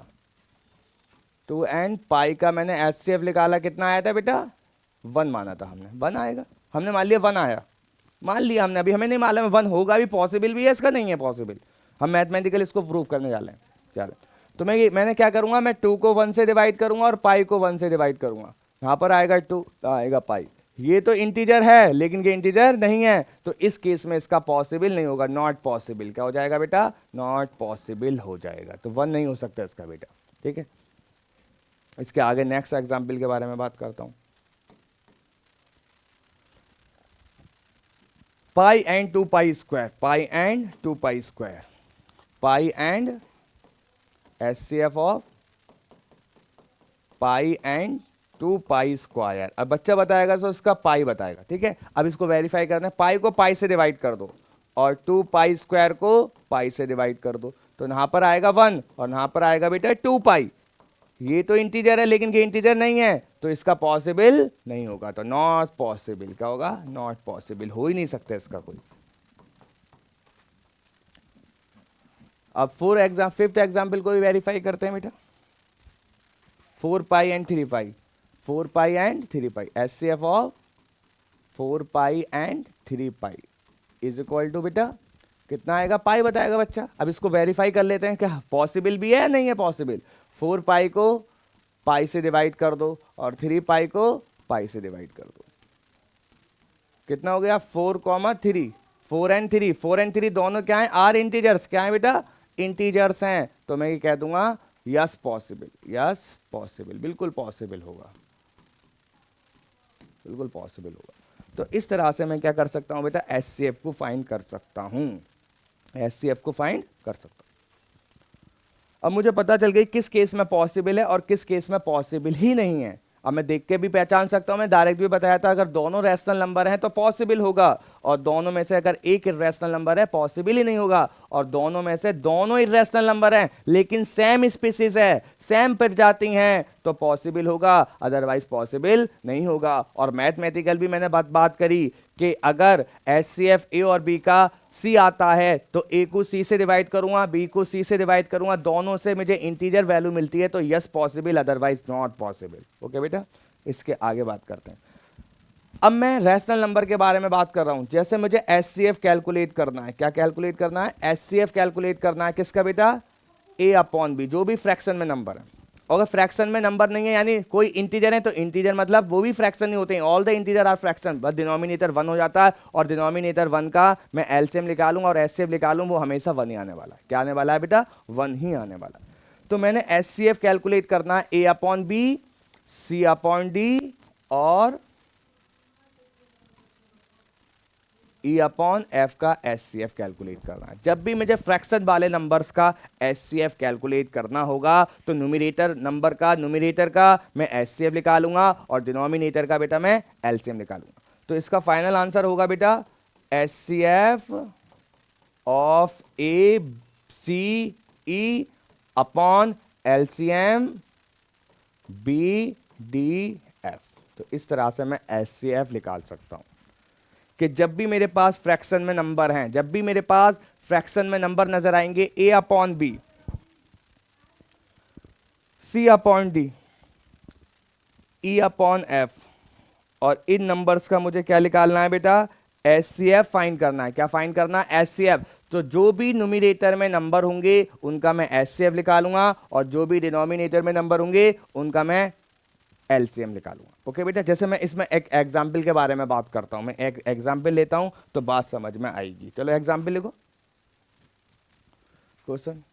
2 and पाई का मैंने एचसीएफ निकाला, कितना आया था बेटा, 1 माना था हमने, 1 आएगा, हमने मान लिया 1 आया, मान लिया हमने, अभी हमें नहीं मालूम 1 होगा भी, पॉसिबल भी है, इसका नहीं है पॉसिबल, हम मैथमेटिकल इसको प्रूव करने जा रहे हैं। चलो, तो मैंने क्या करूंगा, मैं 2 को 1 से डिवाइड करूंगा और पाई को 1 से डिवाइड करूंगा, यहां पर आएगा 2, आएगा पाई, ये तो इंटीजर है लेकिन ये इंटीजर नहीं है, तो इस केस में इसका पॉसिबल नहीं होगा, नॉट पॉसिबल। क्या हो जाएगा बेटा, नॉट पॉसिबल हो जाएगा, तो 1 नहीं हो सकता इसका बेटा। ठीक है, इसके आगे नेक्स्ट एग्जांपल के बारे में बात करता हूं। Pi and 2 pi square, pi and 2 pi square, pi and HCF of pi and 2 pi square. अब बच्चा बताएगा तो उसका पाई बताएगा। ठीक है, अब इसको वेरीफाई करना है, पाई को पाई से डिवाइड कर दो और 2 पाई स्क्वायर को पाई से डिवाइड कर दो, तो यहां पर आएगा 1 और यहां पर आएगा बेटा 2 पाई। ये तो इंटीजर है लेकिन ये इंटीजर नहीं है, तो इसका पॉसिबल नहीं होगा, तो नॉट पॉसिबल। क्या होगा, नॉट पॉसिबल, हो ही नहीं सकता इसका कोई। अब फिफ्थ एग्जाम्पल को भी वेरीफाई करते हैं बेटा। 4 pi and 3 pi, 4 pi and 3 pi, HCF of 4 pi and 3 pi is equal to बेटा कितना आएगा, पाई बताएगा बच्चा। अब इसको वेरीफाई कर लेते हैं, क्या पॉसिबल भी है, नहीं है पॉसिबल। 4 पाई को पाई से डिवाइड कर दो और 3 पाई को पाई से डिवाइड कर दो, कितना हो गया 4,3, 4 and 3, 4 and 3 दोनों क्या है, आर इंटीजर्स, क्या है बेटा, इंटीजर्स हैं, तो मैं ये कह दूंगा यस पॉसिबल, यस पॉसिबल, बिल्कुल पॉसिबल होगा, बिल्कुल पॉसिबल होगा। तो इस तरह से मैं क्या कर सकता हूं बेटा, एचसीएफ को फाइंड कर सकता हूं, एचसीएफ को फाइंड कर सकता हूं। अब मुझे पता चल गई किस केस में पॉसिबल है और किस केस में पॉसिबल ही नहीं है। अब मैं देख के भी पहचान सकता हूं, मैं डायरेक्ट भी बताया था, अगर दोनों रैशनल नंबर हैं तो पॉसिबल होगा, और दोनों में से अगर एक इर्रेशनल नंबर है पॉसिबल ही नहीं होगा, और दोनों में से दोनों इर्रेशनल नंबर हैं लेकिन सेम स्पीसीज है, सेम प्रजाति हैं, तो पॉसिबल होगा, अदरवाइज पॉसिबल नहीं होगा। और मैथमेटिकल भी मैंने बात करी कि अगर एचसीएफ ए और बी का सी आता है तो ए को सी से डिवाइड करूंगा, बी को सी से डिवाइड करूंगा, दोनों से मुझे इंटीजर वैल्यू मिलती है, तो yes possible, otherwise not possible. Okay बेटा, इसके आगे बात करते हैं। अब मैं रैशनल नंबर के बारे में बात कर रहा हूं, जैसे मुझे एचसीएफ कैलकुलेट करना है, क्या कैलकुलेट करना है, एचसीएफ कैलकुलेट करना है, किसका बेटा, ए अपॉन बी, जो भी फ्रैक्शन में नंबर है। अगर फ्रैक्शन में नंबर नहीं है यानी कोई इंटीजर है तो इंटीजर मतलब वो भी फ्रैक्शन ही होते हैं, all the integer are fraction, बस डिनोमिनेटर 1 हो जाता है और डिनोमिनेटर 1 का मैं एलसीएम निकालूंगा और एचसीएफ निकालूं, वो हमेशा 1 ही आने वाला है। क्या आने वाला है बेटा? 1 ही आने वाला है। तो मैंने एचसीएफ कैलकुलेट करना है ए upon B, C upon D और ई अपॉन एफ का एचसीएफ कैलकुलेट करना है। जब भी मुझे फ्रैक्शन वाले नंबर्स का एचसीएफ कैलकुलेट करना होगा तो न्यूमरेटर नंबर का न्यूमरेटर का मैं एचसीएफ निकालूंगा और डिनोमिनेटर का बेटा मैं एलसीएम निकालूंगा। तो इसका फाइनल आंसर होगा बेटा HCF of A C E upon LCM B D F. तो इस तरह से मैं एचसीएफ निकाल सकता हूं कि जब भी मेरे पास फ्रैक्शन में नंबर हैं, जब भी मेरे पास फ्रैक्शन में नंबर नजर आएंगे A upon B, C upon D, E upon F, और इन नंबर्स का मुझे क्या निकालना है बेटा? एचसीएफ फाइंड करना है। क्या फाइंड करना है? एचसीएफ। तो जो भी न्यूमरेटर में नंबर होंगे उनका मैं एचसीएफ निकालूंगा और जो भी डिनोमिनेटर में नंबर होंगे उनका मैं एलसीएम निकालूंगा। ओके बेटा, जैसे मैं इसमें एक एग्जाम्पल के बारे में बात करता हूं, मैं एक एग्जाम्पल लेता हूं तो बात समझ में आएगी। चलो एग्जाम्पल लिखो, क्वेश्चन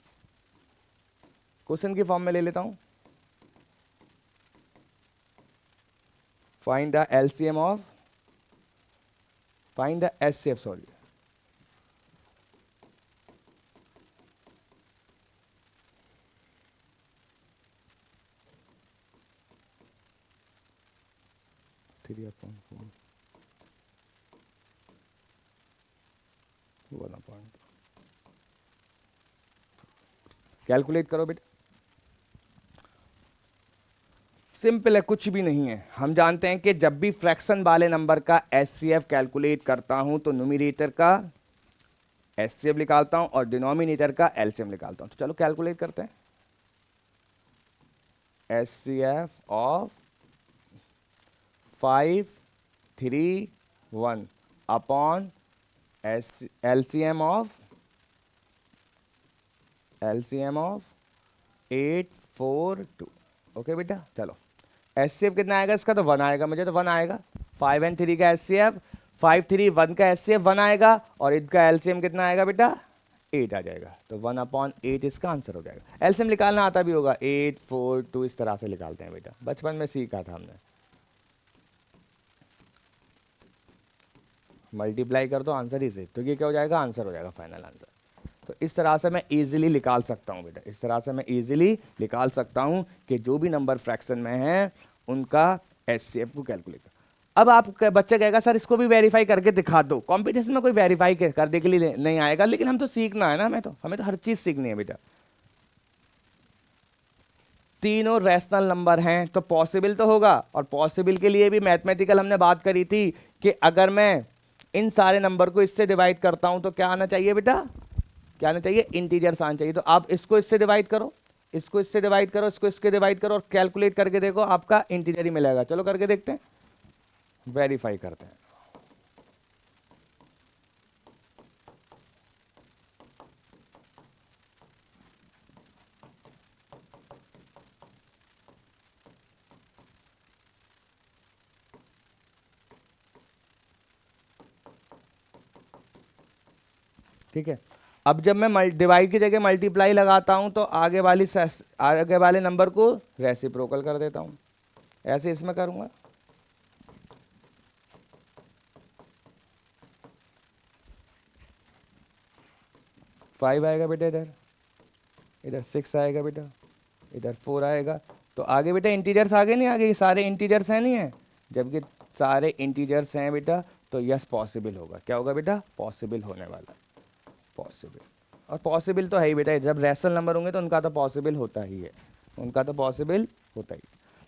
क्वेश्चन की फॉर्म में ले लेता हूं। Find the LCM of, find the HCF, sorry, calculate करो बेटा। सिंपल है, कुछ भी नहीं है। हम जानते हैं कि जब भी फ्रैक्शन वाले नंबर का एचसीएफ कैलकुलेट करता हूं तो न्यूमरेटर का एचसीएफ निकालता हूं और डिनोमिनेटर का एलसीएम निकालता हूं। तो चलो कैलकुलेट करते हैं। HCF of 5 3 1 upon LCM of 8 4 2। Okay बेटा, चलो एचसीएफ कितना आएगा इसका? तो 1 आएगा, मुझे तो 1 आएगा। 5 और 3 का एचसीएफ, 5 3 1 का एचसीएफ 1 आएगा और इनका एलसीएम कितना आएगा बेटा? 8 आ जाएगा। तो 1 अपॉन 8 इसका आंसर हो जाएगा। एलसीएम निकालना आता भी होगा, 8 4 2 इस तरह से निकालते हैं बेटा, बचपन में सीखा था हमने। मल्टीप्लाई कर दो, आंसर ही सही, तो ये क्या हो जाएगा? आंसर हो जाएगा, फाइनल आंसर। तो इस तरह से मैं इजीली निकाल सकता हूं बेटा, इस तरह से मैं इजीली निकाल सकता हूं कि जो भी नंबर फ्रैक्शन में है उनका एचसीएफ को कैलकुलेट कर। अब आप बच्चा कहेगा सर इसको भी वेरीफाई करके दिखा दो। कंपटीशन में कोई वेरीफाई करने के लिए नहीं आएगा, लेकिन हम तो सीखना है ना, हमें तो हर चीज सीखनी है बेटा। तीनों रैशनल नंबर हैं तो पॉसिबल तो होगा, और पॉसिबल के लिए भी मैथमेटिकल हमने बात करी थी कि अगर मैं इन सारे नंबर को इससे डिवाइड करता हूं तो क्या आना चाहिए बेटा? क्या आना चाहिए? इंटीजर्स आना चाहिए। तो आप इसको इससे डिवाइड करो, इसको इससे डिवाइड करो, इसको इसके डिवाइड करो और कैलकुलेट करके देखो, आपका इंटीजर ही मिलेगा। चलो करके देखते हैं, वेरीफाई करते हैं। ठीक है, अब जब मैं डिवाइड की जगह मल्टीप्लाई लगाता हूं तो आगे वाले नंबर को रेसिप्रोकल कर देता हूं। ऐसे इसमें करूंगा, फाइव आएगा बेटा, इधर 6 आएगा बेटा, इधर 4 आएगा। तो आगे बेटा इंटीजर्स आगे नहीं, आगे ये सारे इंटीजर्स हैं नहीं है। जबकि सारे इंटीजर्स हैं बेटा तो यस पॉसिबल होगा। क्या होगा बेटा? पॉसिबल होने वाला, पॉसिबल। और पॉसिबल तो है ही बेटा, जब रैशनल नंबर होंगे तो उनका तो पॉसिबल होता ही है, उनका तो पॉसिबल होता ही।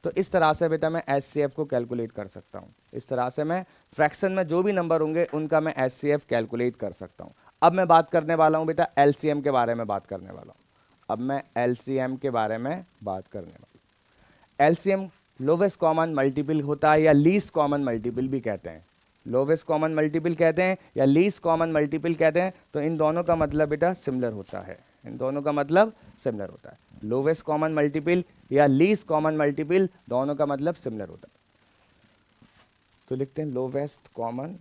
तो इस तरह से बेटा मैं एचसीएफ को कैलकुलेट कर सकता हूँ। इस तरह से मैं फ्रैक्शन में जो भी नंबर होंगे उनका मैं एचसीएफ कैलकुलेट कर सकता हूँ। अब मैं बात करने वाला हूँ बेटा एलसीएम के बारे में बात करने वाला हूँ। अब मैं एलसीएम के बारे में बात करने वाला हूँ। एलसीएम लोवेस्ट कॉमन मल्टीपल होता है या लीस्ट कॉमन मल्टीपल भी कहते हैं। लोवेस्ट कॉमन मल्टीपल कहते हैं या लीस्ट कॉमन मल्टीपल कहते हैं। तो इन दोनों का मतलब बेटा सिमिलर होता है, इन दोनों का मतलब सिमिलर होता है। लोवेस्ट कॉमन मल्टीपल या लीस्ट कॉमन मल्टीपल, दोनों का मतलब सिमिलर होता है। तो लिखते हैं लोवेस्ट कॉमन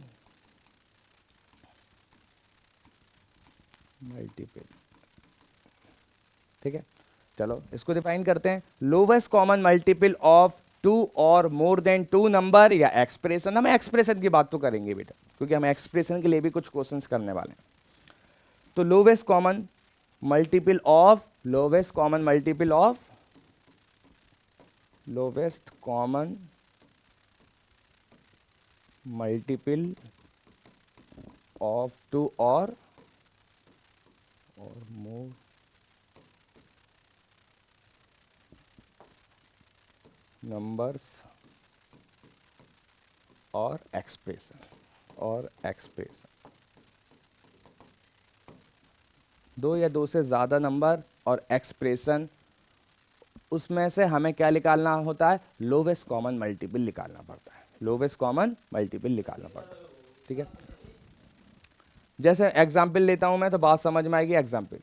मल्टीपल। ठीक है, चलो इसको डिफाइन करते हैं। Lowest common multiple of two और मोर देन टू नंबर या एक्सप्रेशन। हम एक्सप्रेशन की बात तो करेंगे बेटा, क्योंकि हम एक्सप्रेशन के लिए भी कुछ क्वेश्चंस करने वाले हैं। तो lowest common multiple of, lowest common multiple of, lowest common multiple of two और मोर नंबर्स और एक्सप्रेशन, दो या दो से ज़्यादा नंबर और एक्सप्रेशन, उसमें से हमें क्या निकालना होता है? लोवेस्ट कॉमन मल्टीपल निकालना पड़ता है, लोवेस्ट कॉमन मल्टीपल निकालना पड़ता है। ठीक है, जैसे एग्जाम्पल लेता हूं मैं तो बात समझ में आएगी। एग्जाम्पल,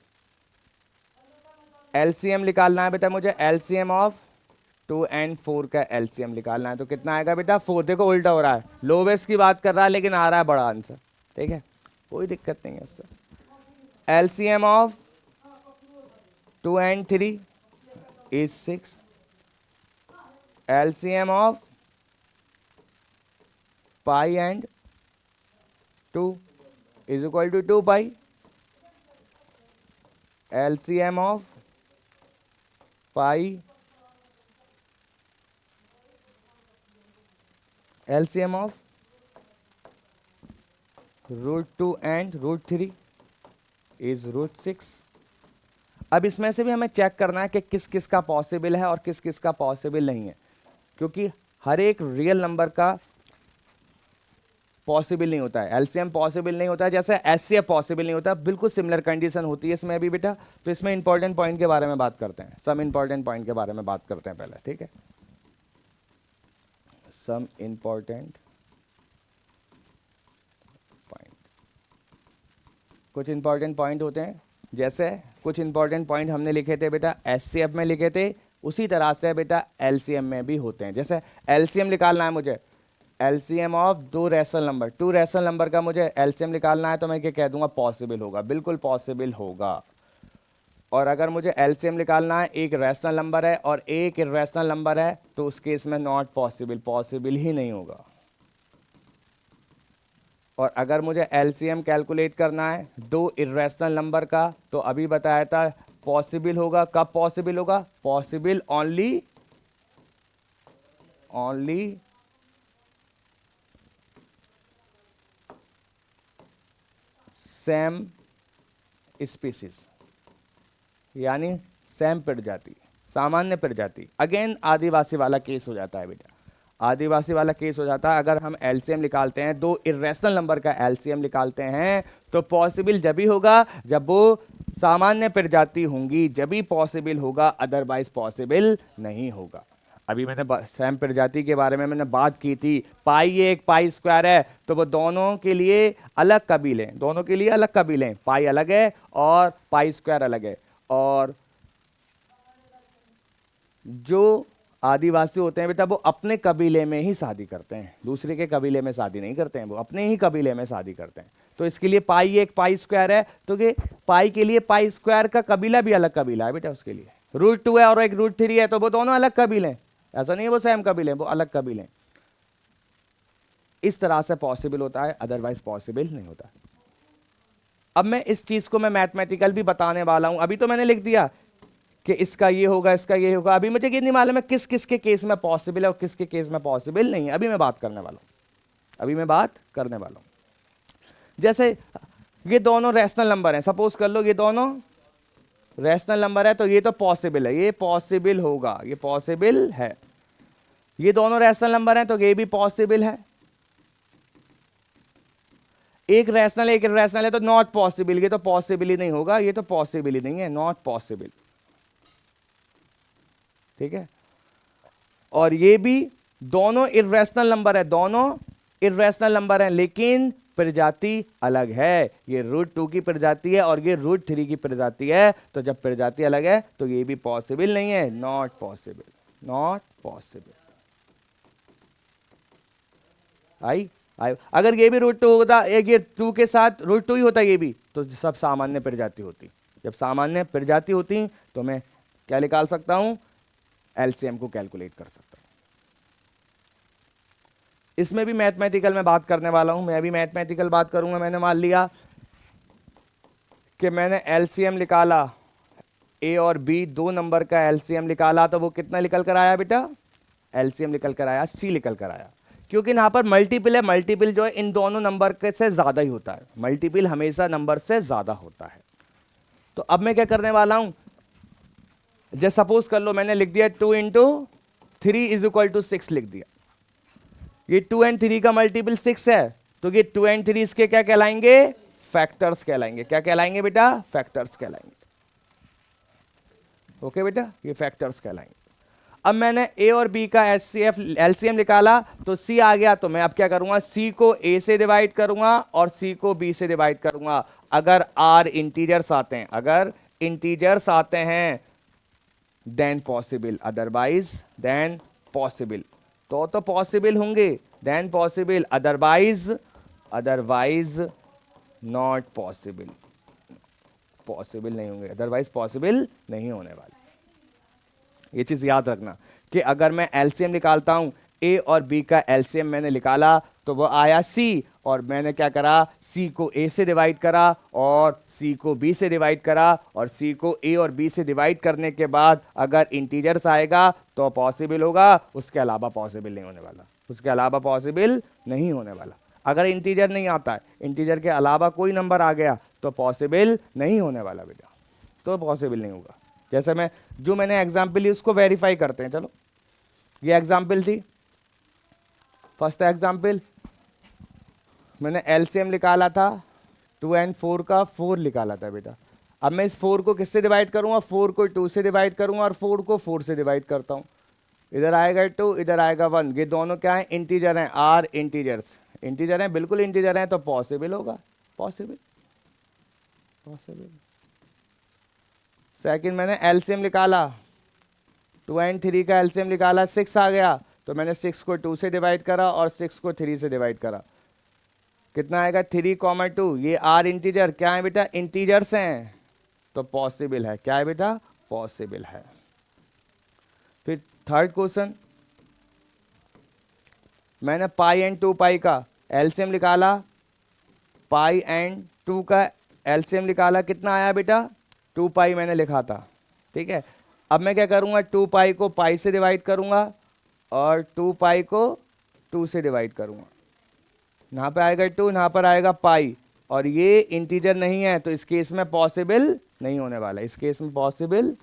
एलसीएम निकालना है बेटा मुझे, एलसीएम ऑफ 2 and 4 का एलसीएम निकालना है, तो कितना आएगा बेटा? 4। देखो उल्टा हो रहा है, लोवेस्ट की बात कर रहा है लेकिन आ रहा है बड़ा आंसर। ठीक है, कोई दिक्कत नहीं है उससे। LCM of 2 and 3 is 6। LCM of pi and 2 is equal to 2 pi. LCM of pi, LCM of √2 and √3 is √6। अब इसमें से भी हमें चेक करना है कि किस किस का पॉसिबल है और किस किस का पॉसिबल नहीं है, क्योंकि हर एक रियल नंबर का पॉसिबल नहीं होता है, एलसीएम पॉसिबल नहीं होता है, जैसे एचसीएफ पॉसिबल नहीं होता। बिल्कुल सिमिलर कंडीशन होती है इसमें भी बेटा। तो इसमें इंपॉर्टेंट पॉइंट के बारे में बात करते हैं, सम इंपॉर्टेंट पॉइंट के बारे में बात करते हैं पहले। ठीक है, सम इंपॉर्टेंट पॉइंट, कुछ इंपॉर्टेंट पॉइंट होते हैं, जैसे कुछ इंपॉर्टेंट पॉइंट हमने लिखे थे बेटा एचसीएफ में लिखे थे, उसी तरह से बेटा एलसीएम में भी होते हैं। जैसे एलसीएम निकालना है मुझे, LCM of 2 rational number, 2 rational number का मुझे एलसीएम निकालना है, तो मैं क्या कह दूंगा? पॉसिबल होगा, बिल्कुल पॉसिबल होगा। और अगर मुझे एलसीएम निकालना है, एक रैशनल नंबर है और एक इर्रेशनल नंबर है, तो उस केस में नॉट पॉसिबल, पॉसिबल ही नहीं होगा। और अगर मुझे एलसीएम कैलकुलेट करना है 2 इर्रेशनल नंबर का, तो अभी बताया था पॉसिबल होगा। कब पॉसिबल होगा? पॉसिबल ओनली सेम स्पीसीज, यानी सेम प्रजाति, सामान्य प्रजाति। अगेन आदिवासी वाला केस हो जाता है बेटा, आदिवासी वाला केस हो जाता है। अगर हम एलसीएम निकालते हैं, 2 इर्रेशनल नंबर का एलसीएम निकालते हैं, तो पॉसिबल जब ही होगा जब वो सामान्य प्रजाति होंगी, जब ही पॉसिबल होगा, अदरवाइज पॉसिबल नहीं होगा। अभी मैंने सेम प्रजाति के बारे में मैंने बात की थी, पाई एक पाई स्क्वायर है, तो वो दोनों के लिए अलग कबीले, दोनों के लिए अलग कबीले, पाई अलग है और पाई स्क्वायर अलग है। और जो आदिवासी होते हैं बेटा, वो अपने कबीले में ही शादी करते हैं, दूसरे के कबीले में शादी नहीं करते हैं, वो अपने ही कबीले में शादी करते हैं। तो इसके लिए पाई एक पाई स्क्वायर है, तो ये पाई के लिए पाई स्क्वायर का कबीला भी अलग कबीला है बेटा उसके लिए। √2 है और एक √3 है, तो वो दोनों अलग कबीले हैं, ऐसा नहीं है वो सेम कबीले, वो अलग कबीले हैं। इस तरह से पॉसिबल होता है, अदरवाइज पॉसिबल नहीं होता। अब मैं इस चीज को मैं मैथमेटिकल भी बताने वाला हूं। अभी तो मैंने लिख दिया कि इसका ये होगा, इसका ये होगा, अभी मुझे ये नहीं मालूम है किस किस के केस में पॉसिबल है और किस के केस में पॉसिबल नहीं है। अभी मैं बात करने वाला हूं, जैसे ये दोनों रैशनल नंबर हैं, सपोज कर लो ये दोनों रैशनल नंबर है, तो ये तो पॉसिबल है, ये पॉसिबल होगा, ये पॉसिबल है। ये दोनों रैशनल नंबर हैं, तो ये भी पॉसिबल है। एक रैशनल एक इर्रेशनल है, तो नॉट पॉसिबल, ये तो पॉसिबल ही नहीं होगा, ये तो पॉसिबल ही नहीं है, नॉट पॉसिबल। ठीक है, और ये भी दोनों इर्रेशनल नंबर है, दोनों इर्रेशनल नंबर हैं, लेकिन प्रजाति अलग है, ये √2 की प्रजाति है और ये √3 की प्रजाति है, तो जब प्रजाति अलग है तो ये भी पॉसिबल नहीं है, नॉट पॉसिबल, नॉट पॉसिबल। आई आई अगर ये भी √2 होता, एक ये 2 के साथ √2 ही होता ये भी, तो सब सामान्य प्रजाति होती। जब सामान्य प्रजाति होती तो मैं क्या निकाल सकता हूं, एलसीएम को कैलकुलेट कर सकता हूं। इसमें भी मैथमेटिकल में बात करने वाला हूं, मैं भी मैथमेटिकल बात करूंगा। मैंने मान लिया कि मैंने एलसीएम निकाला, ए और बी दो नंबर का एलसीएम निकाला, तो वो कितना निकल कर आया बेटा, एलसीएम निकल कर आया सी निकल कर आया, क्योंकि यहाँ पर मल्टीपल है, मल्टीपल जो है इन दोनों नंबर के से ज्यादा ही होता है, मल्टीपल हमेशा नंबर से ज्यादा होता है। तो अब मैं क्या करने वाला हूं, जैसे सपोज कर लो मैंने लिख दिया 2 × 3 = 6 लिख दिया, ये 2 और 3 का मल्टीपल 6 है, तो ये 2 और 3 इसके क्या कहलाएंगे, फैक्टर्स कहलाएंगे। क्या कहलाएंगे बेटा, फैक्टर्स कहलाएंगे। ओके बेटा, ये फैक्टर्स कहलाएंगे। अब मैंने ए और बी का एचसीएफ एलसीएम निकाला, तो सी आ गया, तो मैं अब क्या करूंगा, सी को ए से डिवाइड करूंगा और सी को बी से डिवाइड करूंगा। अगर आर इंटीजर्स आते हैं, अगर इंटीजर्स आते हैं then possible, otherwise then possible, तो पॉसिबल होंगे, then possible, otherwise otherwise not possible, possible नहीं होंगे, अदरवाइज पॉसिबल नहीं होने वाले। ये चीज याद रखना कि अगर मैं एलसीएम निकालता हूं, ए और बी का एलसीएम मैंने निकाला तो वो आया सी, और मैंने क्या करा, सी को ए से डिवाइड करा और सी को बी से डिवाइड करा, और सी को ए और बी से डिवाइड करने के बाद अगर इंटीजर्स आएगा तो पॉसिबल होगा, उसके अलावा पॉसिबल नहीं होने वाला, उसके अलावा पॉसिबल नहीं होने वाला। अगर इंटीजर नहीं आता है, इंटीजर के अलावा कोई नंबर आ गया तो पॉसिबल नहीं होने वाला बेटा, तो पॉसिबल नहीं होगा। जैसे मैं जो मैंने एग्जाम्पल ली उसको वेरीफाई करते हैं। चलो, ये एग्जाम्पल थी, फर्स्ट एग्जाम्पल मैंने एलसीएम निकाला था 2 और 4 का, 4 निकाला था बेटा। अब मैं इस 4 को किससे डिवाइड करूंगा, 4 को 2 से डिवाइड करूंगा और 4 को 4 से डिवाइड करता हूं। इधर आएगा 2, इधर आएगा 1, ये दोनों क्या है, इंटीजर हैं, आर इंटीजर्स, इंटीजर हैं, बिल्कुल इंटीजर हैं, तो पॉसिबल होगा, पॉसिबल पॉसिबल। सेकंड मैंने एलसीएम निकाला, 2 और 3 का एलसीएम निकाला, 6 आ गया, तो मैंने 6 को 2 से डिवाइड करा और 6 को 3 से डिवाइड करा, कितना आएगा 3, 2, ये आर इंटीजर क्या है बेटा, इंटीजर्स हैं, तो पॉसिबल है, क्या है बेटा, पॉसिबल है। फिर थर्ड क्वेश्चन, मैंने पाई एंड 2 पाई का एलसीएम निकाला, पाई एंड 2 का एलसीएम निकाला, कितना आया बेटा, 2 पाई मैंने लिखा था, ठीक है। अब मैं क्या करूंगा, 2 पाई को पाई से डिवाइड करूंगा और 2 पाई को 2 से डिवाइड करूंगा, यहाँ पे आएगा 2, यहाँ पर आएगा पाई, और ये इंटीजर नहीं है तो इस केस में पॉसिबल नहीं होने वाला, इस केस में पॉसिबल,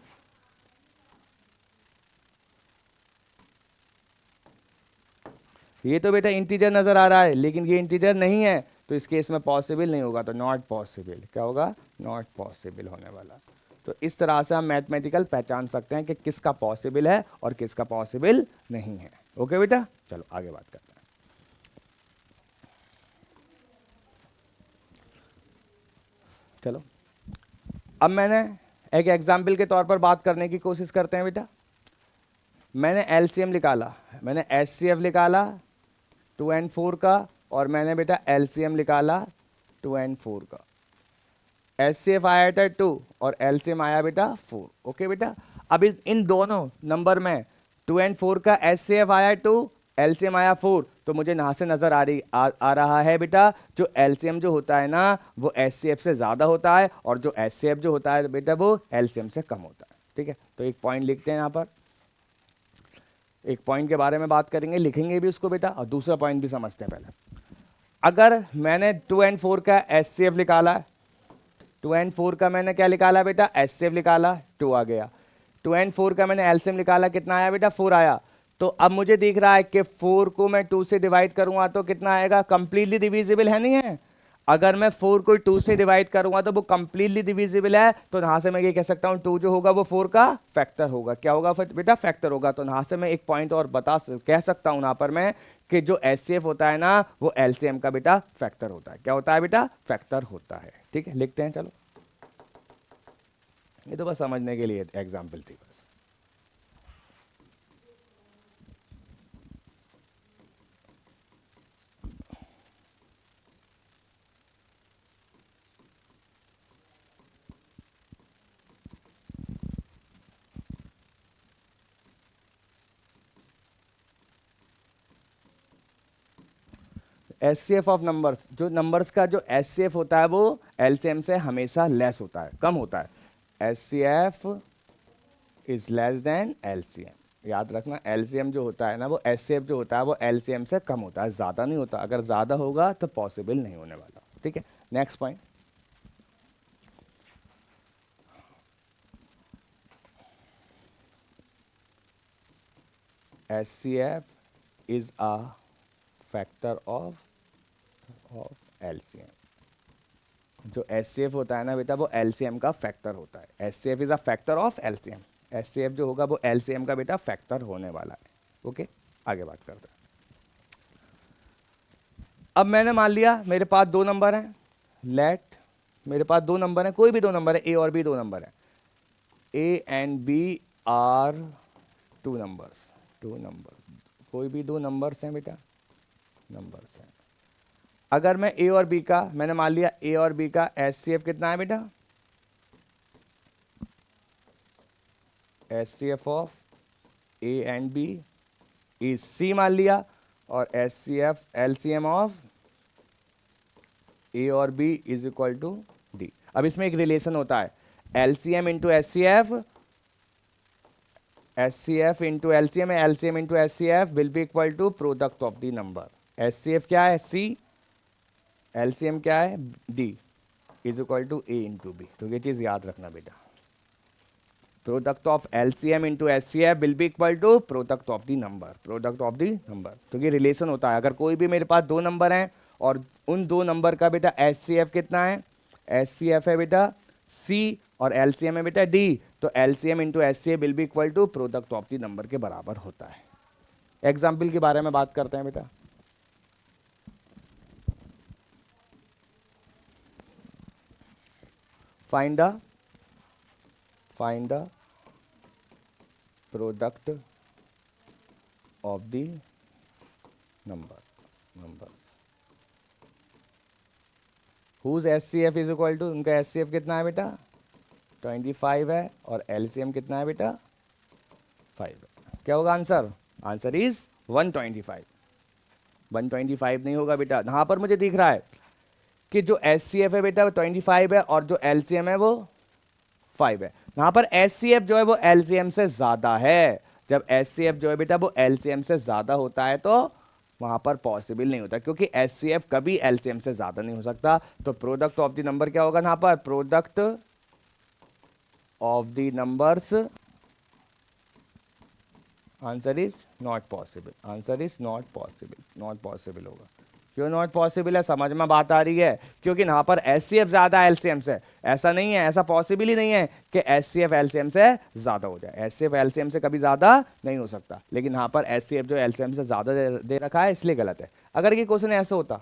ये तो बेटा इंटीजर नजर आ रहा है लेकिन ये इंटीजर नहीं है तो इस केस में पॉसिबल नहीं होगा, तो नॉट पॉसिबल, क्या होगा, नॉट पॉसिबल होने वाला। तो इस तरह से हम मैथमेटिकल पहचान सकते हैं कि किसका पॉसिबल है और किसका पॉसिबल नहीं है। ओके बेटा, चलो आगे बात करते हैं। चलो, अब मैंने एक एग्जाम्पल के तौर पर बात करने की कोशिश करते हैं बेटा। मैंने एलसीएम निकाला, मैंने एचसीएफ निकाला 2 और 4 का, और मैंने बेटा एलसीएम निकाला 2 और 4 का। एचसीएफ आया था 2 और एलसीएम आया बेटा 4। ओके बेटा, अब इन दोनों नंबर में 2 और 4 का एचसीएफ आया 2, एलसीएम आया 4, तो मुझे यहाँ से नजर आ रहा है बेटा जो एलसीएम जो होता है ना वो एचसीएफ से ज्यादा होता है, और जो एचसीएफ जो होता है बेटा वो एलसीएम से कम होता है। ठीक है, तो एक पॉइंट लिखते हैं यहाँ पर, एक पॉइंट के बारे में बात करेंगे, लिखेंगे भी उसको बेटा, और दूसरा पॉइंट भी समझते हैं पहले। अगर मैंने 2 और 4 का एचसीएफ निकाला, 2 और 4 का मैंने क्या निकाला बेटा, एचसीएफ निकाला, 2 आ गया। 2 और 4 का मैंने एलसीएम निकाला, कितना आया बेटा, 4 आया। तो अब मुझे दिख रहा है कि 4 को मैं 2 से डिवाइड करूंगा तो कितना आएगा, कंप्लीटली डिविजिबल है नहीं है। अगर मैं 4 को 2 से डिवाइड करूंगा तो वो कंप्लीटली डिविजिबल है, तो यहां से मैं ये कह सकता हूं 2 जो होगा वो 4 का फैक्टर होगा। क्या होगा बेटा? फैक्टर होगा। तो यहां से मैं एक पॉइंट और कह सकता हूं यहां पर मैं कि जो एचसीएफ होता है ना वो एलसीएम का बेटा फैक्टर होता है। क्या होता है बेटा? फैक्टर होता है। ठीक है, लिखते हैं। चलो, ये तो बस समझने के लिए एग्जाम्पल थी बस। एचसीएफ ऑफ नंबर्स, जो नंबर्स का जो एचसीएफ होता है वो एलसीएम से हमेशा लेस होता है, कम होता है। HCF is less than LCM. याद रखना, एलसीएम जो होता है ना वो एचसीएफ जो होता है वो एलसीएम से कम होता है, ज़्यादा नहीं होता। अगर ज़्यादा होगा तो पॉसिबल नहीं होने वाला। ठीक है, next point. HCF is a factor of LCM. जो एचसीएफ होता है ना बेटा वो एलसीएम का फैक्टर होता है। HCF is a factor of LCM. HCF जो होगा वो एलसीएम का बेटा फैक्टर होने वाला है। ओके, आगे बात करते हैं। अब मैंने मान लिया मेरे पास दो नंबर हैं। लेट मेरे पास दो नंबर हैं, कोई भी दो नंबर है, ए और बी दो नंबर है। A and B are two numbers. कोई भी दो नंबर्स हैं बेटा, नंबर्स हैं। अगर मैं ए और बी का, मैंने मान लिया ए और बी का एचसीएफ कितना है बेटा? HCF of A and B is C मान लिया, और एचसीएफ एलसीएम ऑफ ए और B is equal to D. अब इसमें एक रिलेशन होता है, LCM into HCF, HCF into LCM, LCM into HCF will be equal to product of the number. HCF क्या है? सी। एलसीएम क्या है? D is equal to A into B. तो ये चीज याद रखना बेटा, product of LCM into HCF will be equal to product of the number. Product of the number, तो ये रिलेशन होता है। अगर कोई भी मेरे पास दो नंबर हैं और उन दो नंबर का बेटा एचसीएफ कितना है? एचसीएफ है बेटा सी और एलसीएम है बेटा डी, तो LCM into HCF will be equal to product of the number के बराबर होता है। एग्जाम्पल के बारे में बात करते हैं बेटा। find the product of the numbers whose HCF is equal to, उनका HCF कितना है बेटा? 25 है, और LCM कितना है बेटा? 5 है। क्या होगा आंसर? Answer is 125। 125 नहीं होगा बेटा। यहां पर मुझे दिख रहा है कि जो एचसीएफ है बेटा वो 25 है और जो एलसीएम है वो 5 है। यहां पर एचसीएफ जो है वो एलसीएम से ज्यादा है। जब एचसीएफ जो है बेटा वो एलसीएम से ज्यादा होता है तो वहां पर पॉसिबल नहीं होता, क्योंकि एचसीएफ कभी एलसीएम से ज्यादा नहीं हो सकता। तो प्रोडक्ट ऑफ द नंबर क्या होगा यहां पर? Product of the numbers, answer is not possible. Answer is not possible, not possible होगा। क्यों नॉट पॉसिबल है? समझ में बात आ रही है? क्योंकि यहाँ पर एचसीएफ ज्यादा एलसीएम से, ऐसा नहीं है, ऐसा पॉसिबल ही नहीं है कि एचसीएफ एलसीएम से ज्यादा हो जाए। एचसीएफ एलसीएम से कभी ज्यादा नहीं हो सकता, लेकिन यहाँ पर एचसीएफ जो एलसीएम से ज्यादा दे रखा है, इसलिए गलत है। अगर ये क्वेश्चन ऐसा होता,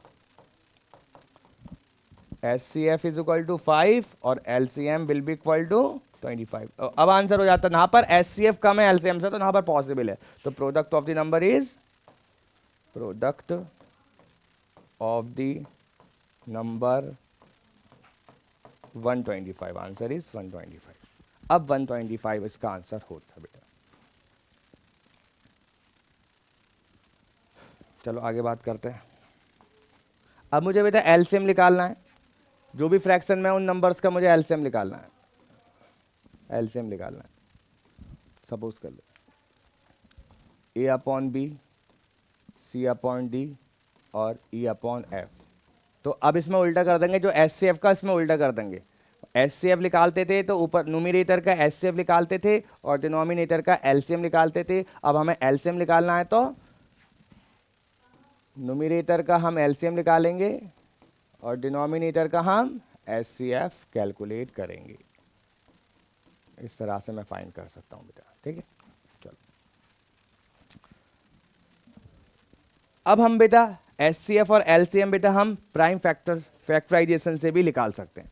एचसीएफ इज इक्वल टू 5 और LCM will be equal to 25, अब आंसर हो जाता है। यहाँ पर एचसीएफ कम है एलसीएम से, तो यहाँ पर पॉसिबल है। तो product of the number is product of the number 125। Answer is 125। अब 125 इसका आंसर होता बेटा। चलो आगे बात करते हैं। अब मुझे बेटा एलसीएम निकालना है। जो भी फ्रैक्शन में उन नंबर्स का मुझे एलसीएम निकालना है। एलसीएम निकालना है। सपोज कर लो a upon B, C upon D और ई अपॉन एफ। तो अब इसमें उल्टा कर देंगे, जो एचसीएफ का इसमें उल्टा कर देंगे। एचसीएफ निकालते थे तो ऊपर न्यूमरेटर का एचसीएफ निकालते थे और डिनोमिनेटर का एलसीएम निकालते थे। अब हमें एलसीएम निकालना है तो न्यूमरेटर का हम एलसीएम निकालेंगे और डिनोमिनेटर का हम HCF कैलकुलेट करेंगे। इस तरह से मैं फाइंड कर सकता हूँ बेटा, ठीक है। चलो अब हम बेटा HCF और LCM बेटा हम प्राइम फैक्टराइजेशन से भी निकाल सकते हैं।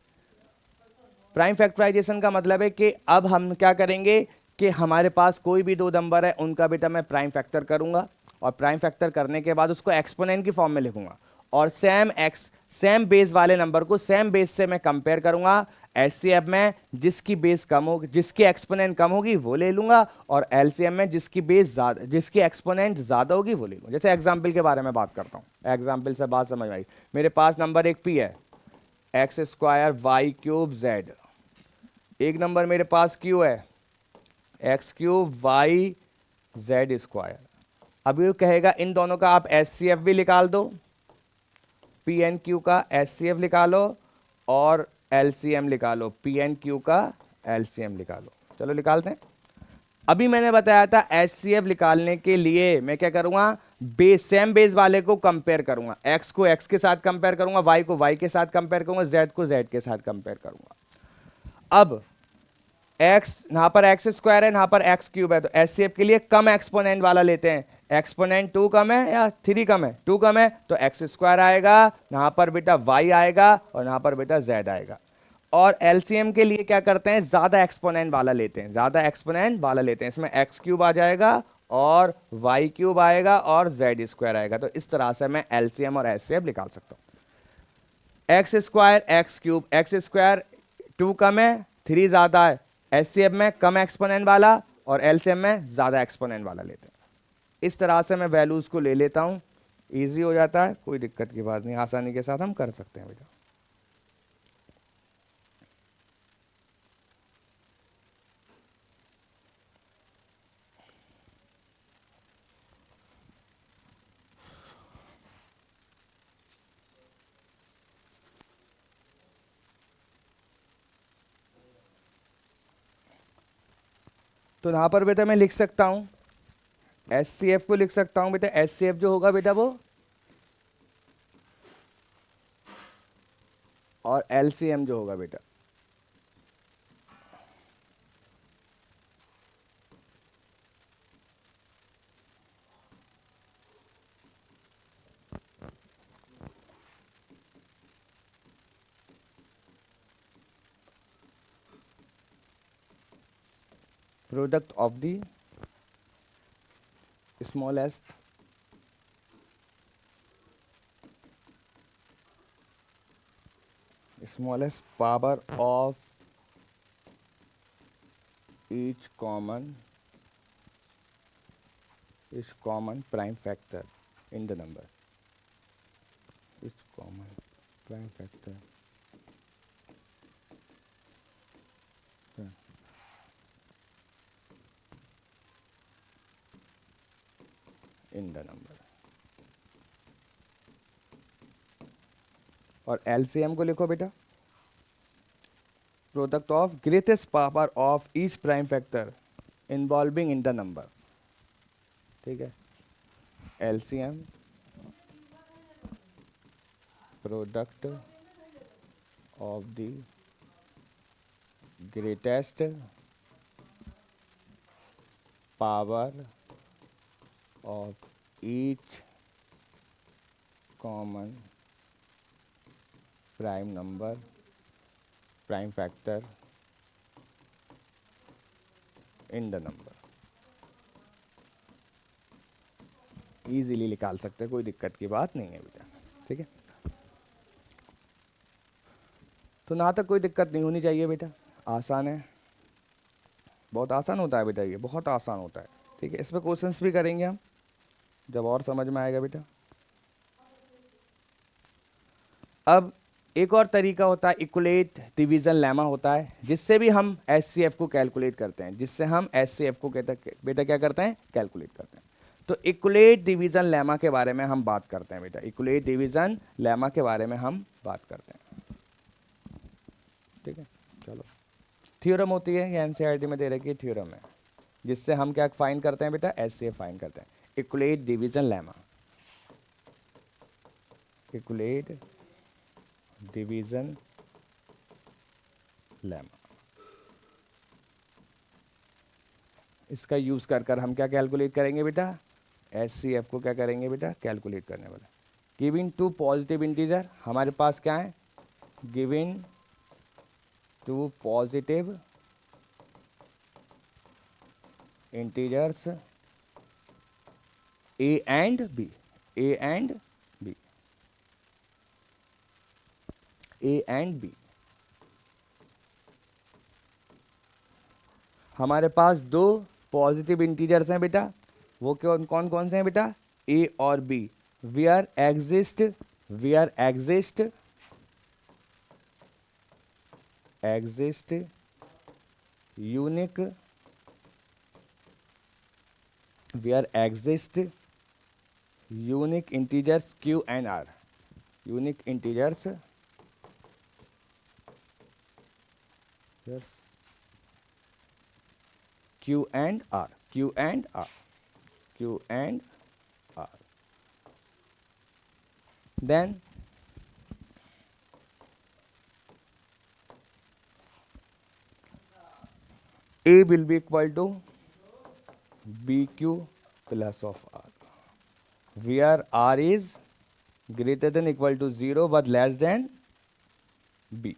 प्राइम फैक्टराइजेशन का मतलब है कि अब हम क्या करेंगे कि हमारे पास कोई भी दो नंबर है, उनका बेटा मैं प्राइम फैक्टर करूंगा, और प्राइम फैक्टर करने के बाद उसको एक्सपोनेंट की फॉर्म में लिखूंगा, और सेम बेस वाले नंबर को सेम बेस से मैं कंपेयर करूंगा। HCF में जिसकी बेस कम होगी, जिसकी एक्सपोनेंट कम होगी वो ले लूंगा, और LCM में जिसकी बेस ज्यादा, जिसकी एक्सपोनेंट ज्यादा होगी वो ले लूंगा। जैसे एग्जाम्पल के बारे में बात करता हूँ, एग्जाम्पल से बात समझ में आई। मेरे पास नंबर एक P है, x² y³ z। एक नंबर मेरे पास Q है, x³ y² z। अब ये कहेगा इन दोनों का आप HCF भी निकाल दो, PNQ का HCF निकालो, और LCM निकालो, PNQ का LCM निकालो। चलो निकालते हैं। अभी मैंने बताया था HCF निकालने के लिए मैं क्या करूंगा, सेम बेस वाले को कंपेयर करूंगा, x को x के साथ कंपेयर करूंगा, y को y के साथ कंपेयर करूंगा, z को z के साथ कंपेयर करूंगा। अब x यहां पर x² है, यहां पर x³ है, तो HCF के लिए कम एक्सपोनेंट वाला लेते हैं। एक्सपोनेंट 2 कम है या 3 कम है? 2 कम है, तो x² आएगा, यहां पर बेटा y आएगा, और यहां पर बेटा z आएगा। और LCM के लिए क्या करते हैं, ज्यादा एक्सपोनेंट वाला लेते हैं, ज्यादा एक्सपोनेंट वाला लेते हैं। इसमें x³ आ जाएगा, और y³ आएगा, और z² आएगा। तो इस तरह से मैं LCM और HCF निकाल सकता हूं। x² x³ 2 कम है, 3 ज्यादा है। HCF में कम एक्सपोनेंट वाला, और LCM में ज्यादा एक्सपोनेंट वाला लेते हैं। इस तरह से मैं वैल्यूज को ले लेता हूं, इजी हो जाता है, कोई दिक्कत की बात नहीं, आसानी के साथ हम कर सकते हैं बेटा। तो यहां पर बेटा मैं लिख सकता हूं, HCF को लिख सकता हूं बेटा, HCF जो होगा बेटा वो, और LCM जो होगा बेटा, product of the smallest power of each common prime factor in the number, each common prime factor in the number। और LCM को लिखो बेटा, product of greatest power of each prime factor involving in the number. ठीक है, LCM product of the greatest power of each common prime number, prime factor in the number. Easily निकाल सकते हैं, कोई दिक्कत की बात नहीं है बेटा, ठीक है। तो ना तक कोई दिक्कत नहीं होनी चाहिए बेटा, आसान है, बहुत आसान होता है बेटा, ये बहुत आसान होता है, ठीक है। इस पर क्वेश्चंस भी करेंगे हम जब और समझ में आएगा बेटा। अब एक और तरीका होता है, इक्वलेट डिवीजन लेमा होता है, जिससे भी हम HCF को कैलकुलेट करते हैं, जिससे हम HCF को बेटा क्या करते हैं, कैलकुलेट करते हैं। तो इक्वलेट डिवीजन लेमा के बारे में हम बात करते हैं बेटा, इक्वलेट डिवीजन लेमा के बारे में हम बात करते हैं, ठीक है। चलो, थ्योरम होती है, ये NCERT में दे रखी है, थ्योरम है, जिससे हम क्या फाइंड करते हैं बेटा, HCF फाइंड करते हैं, इक्वलेट डिवीजन लेमा, इक्वलेट डिवीजन लेमा। इसका यूज कर कर हम क्या कैलकुलेट करेंगे बेटा, एचसीएफ को क्या करेंगे बेटा, कैलकुलेट करने वाला। गिविंग टू पॉजिटिव इंटीजर, हमारे पास क्या है, giving two positive integers A and B, A and B, A and B. हमारे पास दो पॉजिटिव इंटीजर्स हैं बेटा, वो कौन कौन कौन से हैं बेटा, ए और B. Where exist unique, where exist unique integers Q and R, unique integers Q and R, Q and R, Q and R. Then A will be equal to BQ plus of R, where R is greater than equal to 0 but less than B,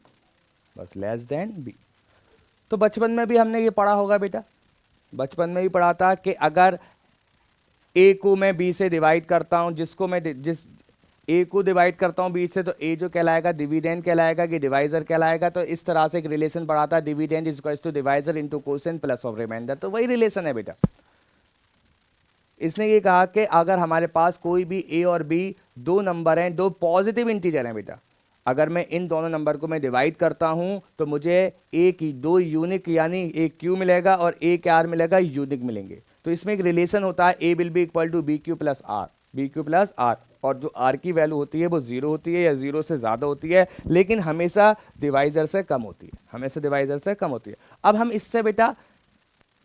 बस less than B। तो बचपन में भी हमने ये पढ़ा होगा बेटा, बचपन में भी पढ़ा था कि अगर ए को मैं बी से डिवाइड करता हूं, जिसको मैं जिस ए को डिवाइड करता हूं बी से, तो ए जो कहलाएगा डिविडेंड कहलाएगा कि डिवाइजर कहलाएगा। तो इस तरह से एक रिलेशन पढ़ा था, dividend is equals to divisor into quotient plus of remainder. तो वही रिलेशन है बेटा। इसने ये कहा कि अगर हमारे पास कोई भी ए और बी दो नंबर हैं, दो पॉजिटिव इंटीजर हैं बेटा, अगर मैं इन दोनों नंबर को मैं डिवाइड करता हूं तो मुझे ए की दो यूनिक यानी एक क्यू मिलेगा और एक आर मिलेगा, यूनिक मिलेंगे। तो इसमें एक रिलेशन होता है, A will be equal to B Q plus R, B Q plus R, और जो आर की वैल्यू होती है वो जीरो होती है या जीरो से ज्यादा होती है, लेकिन हमेशा डिवाइजर से कम होती है, हमेशा डिवाइजर से कम होती है। अब हम इससे बेटा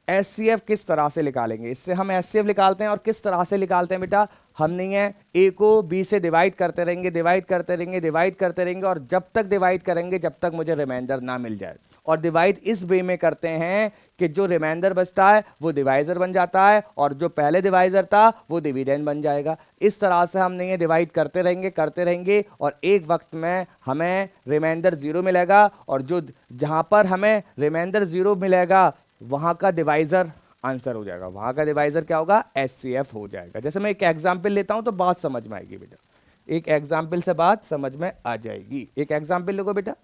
एचसीएफ किस तरह से निकालेंगे, इससे हम एचसीएफ निकालते हैं। और किस तरह से निकालते हैं बेटा, हम नहीं है ए को बी से डिवाइड करते रहेंगे, डिवाइड करते रहेंगे, डिवाइड करते रहेंगे, और जब तक डिवाइड करेंगे जब तक मुझे रिमाइंडर ना मिल जाए। और डिवाइड इस वे में करते हैं कि जो रिमाइंडर बचता है वो डिवाइजर बन जाता है, और जो पहले डिवाइजर था वो डिविडेंड बन जाएगा। इस तरह से हम नहीं है डिवाइड करते रहेंगे, और एक वक्त में हमें रिमाइंडर जीरो मिलेगा, और जो जहां पर हमें रिमाइंडर जीरो मिलेगा वहां का डिवाइजर आंसर हो जाएगा, वहां का डिवाइजर क्या होगा, एचसीएफ हो जाएगा। जैसे मैं एक एग्जांपल लेता हूं तो बात समझ में आएगी बेटा, एक एग्जांपल से बात समझ में आ जाएगी। एक एग्जांपल लिखो बेटा,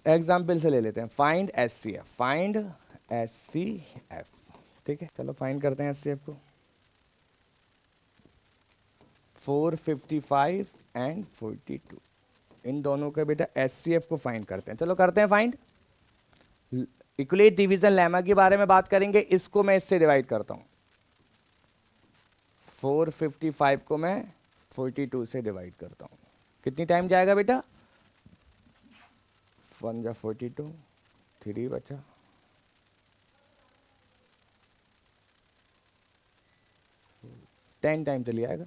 एग्जांपल से ले लेते हैं, फाइंड एचसीएफ, फाइंड एचसीएफ। ठीक है, चलो फाइंड करते हैं एचसीएफ को। 455 एंड 42, इन दोनों का बेटा एचसीएफ को फाइंड करते हैं। चलो करते हैं फाइंड। इक्वलेट डिवीजन लेमा के बारे में बात करेंगे, इसको मैं इससे डिवाइड करता हूं, 455 को मैं 42 से डिवाइड करता हूं, कितनी टाइम जाएगा बेटा, 1 जा 42, 3 बचा, 10 टाइम चली आएगा।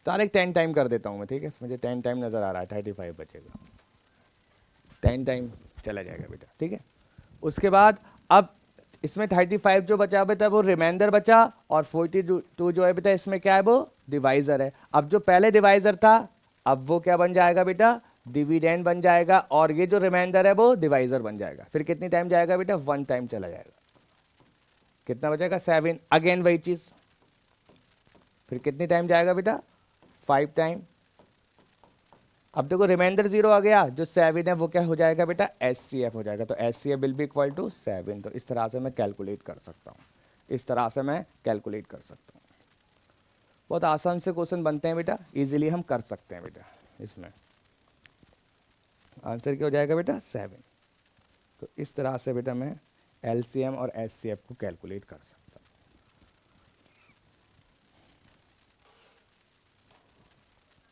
डायरेक्ट 10 टाइम कर देता हूं मैं, ठीक है, मुझे 10 टाइम नजर आ रहा है, 35 बचेगा, 10 टाइम चला जाएगा बेटा। ठीक है, उसके बाद अब इसमें 35 जो बचा बेटा वो रिमाइंडर बचा, और 42 जो है बेटा इसमें क्या है, वो डिवाइजर है। अब जो पहले डिवाइजर था अब वो क्या बन जाएगा बेटा, डिविडेंड बन जाएगा, और ये जो रिमाइंडर है वो डिवाइजर बन जाएगा। फिर कितनी टाइम जाएगा बेटा, 1 टाइम चला जाएगा, कितना बचेगा 7, अगेन वही चीज, फिर कितनी टाइम जाएगा बेटा, 5 टाइम। अब देखो रिमाइंडर 0 आ गया, जो 7 है वो क्या हो जाएगा बेटा, एचसीएफ हो जाएगा। तो HCF will be equal to 7। तो इस तरह से मैं कैलकुलेट कर सकता हूँ, इस तरह से मैं कैलकुलेट कर सकता हूँ। बहुत आसान से क्वेश्चन बनते हैं बेटा, इजीली हम कर सकते हैं बेटा। इसमें आंसर क्या हो जाएगा बेटा, 7। तो इस तरह से बेटा मैं एलसीएम और एचसीएफ को कैलकुलेट कर सकता हूँ।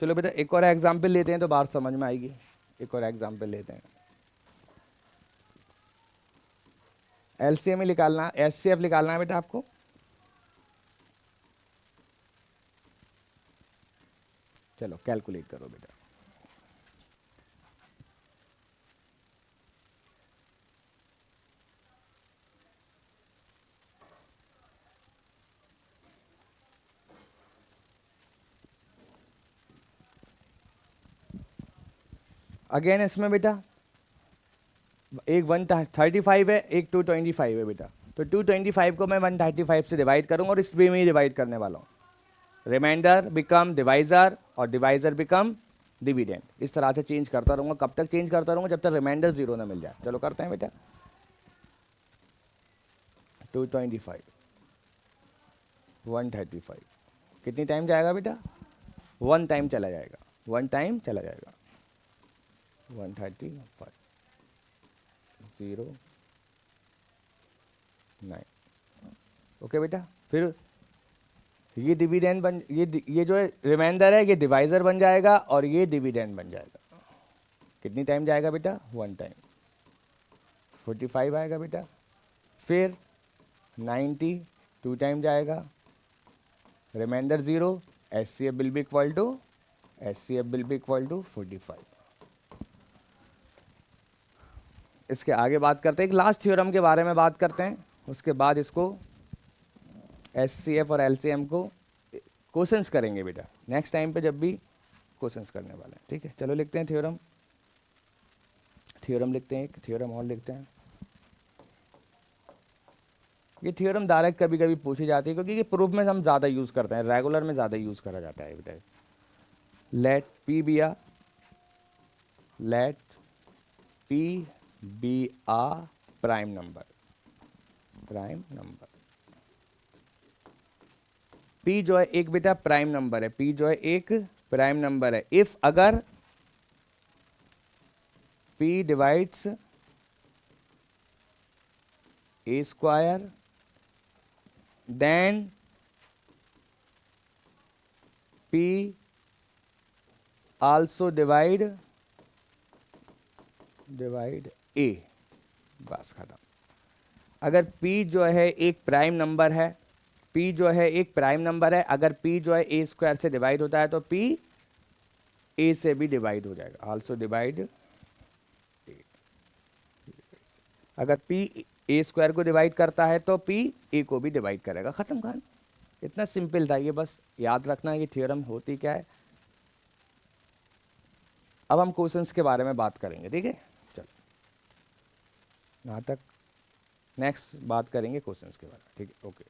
चलो बेटा एक और एग्जाम्पल लेते हैं तो बात समझ में आएगी। एक और एग्जाम्पल लेते हैं, एलसीएम ही निकालना, एचसीएफ निकालना है बेटा आपको। कैलकुलेट करो बेटा। अगेन इसमें बेटा एक 135 है, एक 225 है बेटा। तो 225 को मैं 135 से डिवाइड करूंगा और इस वे में ही डिवाइड करने वाला हूँ। रिमाइंडर बिकम डिवाइजर और डिवाइजर बिकम डिविडेंड। इस तरह से चेंज करता रहूंगा। कब तक चेंज करता रहूंगा? जब तक रिमाइंडर 0 ना मिल जाए। चलो करते हैं बेटा। 225 135 कितनी टाइम जाएगा बेटा? 1 टाइम चला जाएगा, 1 टाइम चला जाएगा। 135 0 9। ओके बेटा। फिर ये डिविडेंड बन, ये जो है रिमाइंडर है, ये डिवाइजर बन जाएगा और ये डिविडेंड बन जाएगा। कितनी टाइम जाएगा बेटा? 1 टाइम। 45 आएगा बेटा। फिर 90 2 टाइम जाएगा। Remainder 0, HCF will be equal to 45। इसके आगे बात करते हैं, एक लास्ट थ्योरम के बारे में बात करते हैं। उसके बाद इसको एचसीएफ और एलसीएम को क्वेश्चंस करेंगे बेटा नेक्स्ट टाइम पे, जब भी क्वेश्चंस करने वाले हैं। ठीक है, चलो लिखते हैं थ्योरम। थ्योरम लिखते हैं, एक थ्योरम और लिखते हैं। ये थ्योरम डायरेक्ट कभी कभी पूछी जाती है, क्योंकि ये प्रूफ में हम ज़्यादा यूज़ करते हैं, रेगुलर में ज़्यादा यूज़ करा जाता है बेटा। लेट पी बी आ प्राइम नंबर। पी जो है एक बेटा प्राइम नंबर है। पी जो है एक प्राइम नंबर है। इफ अगर P divides A square then P also divide A. बस खत्म। अगर p जो है एक प्राइम नंबर है, p जो है एक प्राइम नंबर है, अगर p जो है ए स्क्वायर से डिवाइड होता है तो p a से भी डिवाइड हो जाएगा। आल्सो डिवाइड ए। अगर p ए स्क्वायर को डिवाइड करता है तो p a को भी डिवाइड करेगा। खत्म कहानी। इतना सिंपल था ये, बस याद रखना ये थ्योरम होती क्या है। अब हम क्वेश्चंस के बारे में बात करेंगे। ठीक है, चलो यहाँ तक, नेक्स्ट बात करेंगे क्वेश्चंस के बारे में। ठीक है, ओके।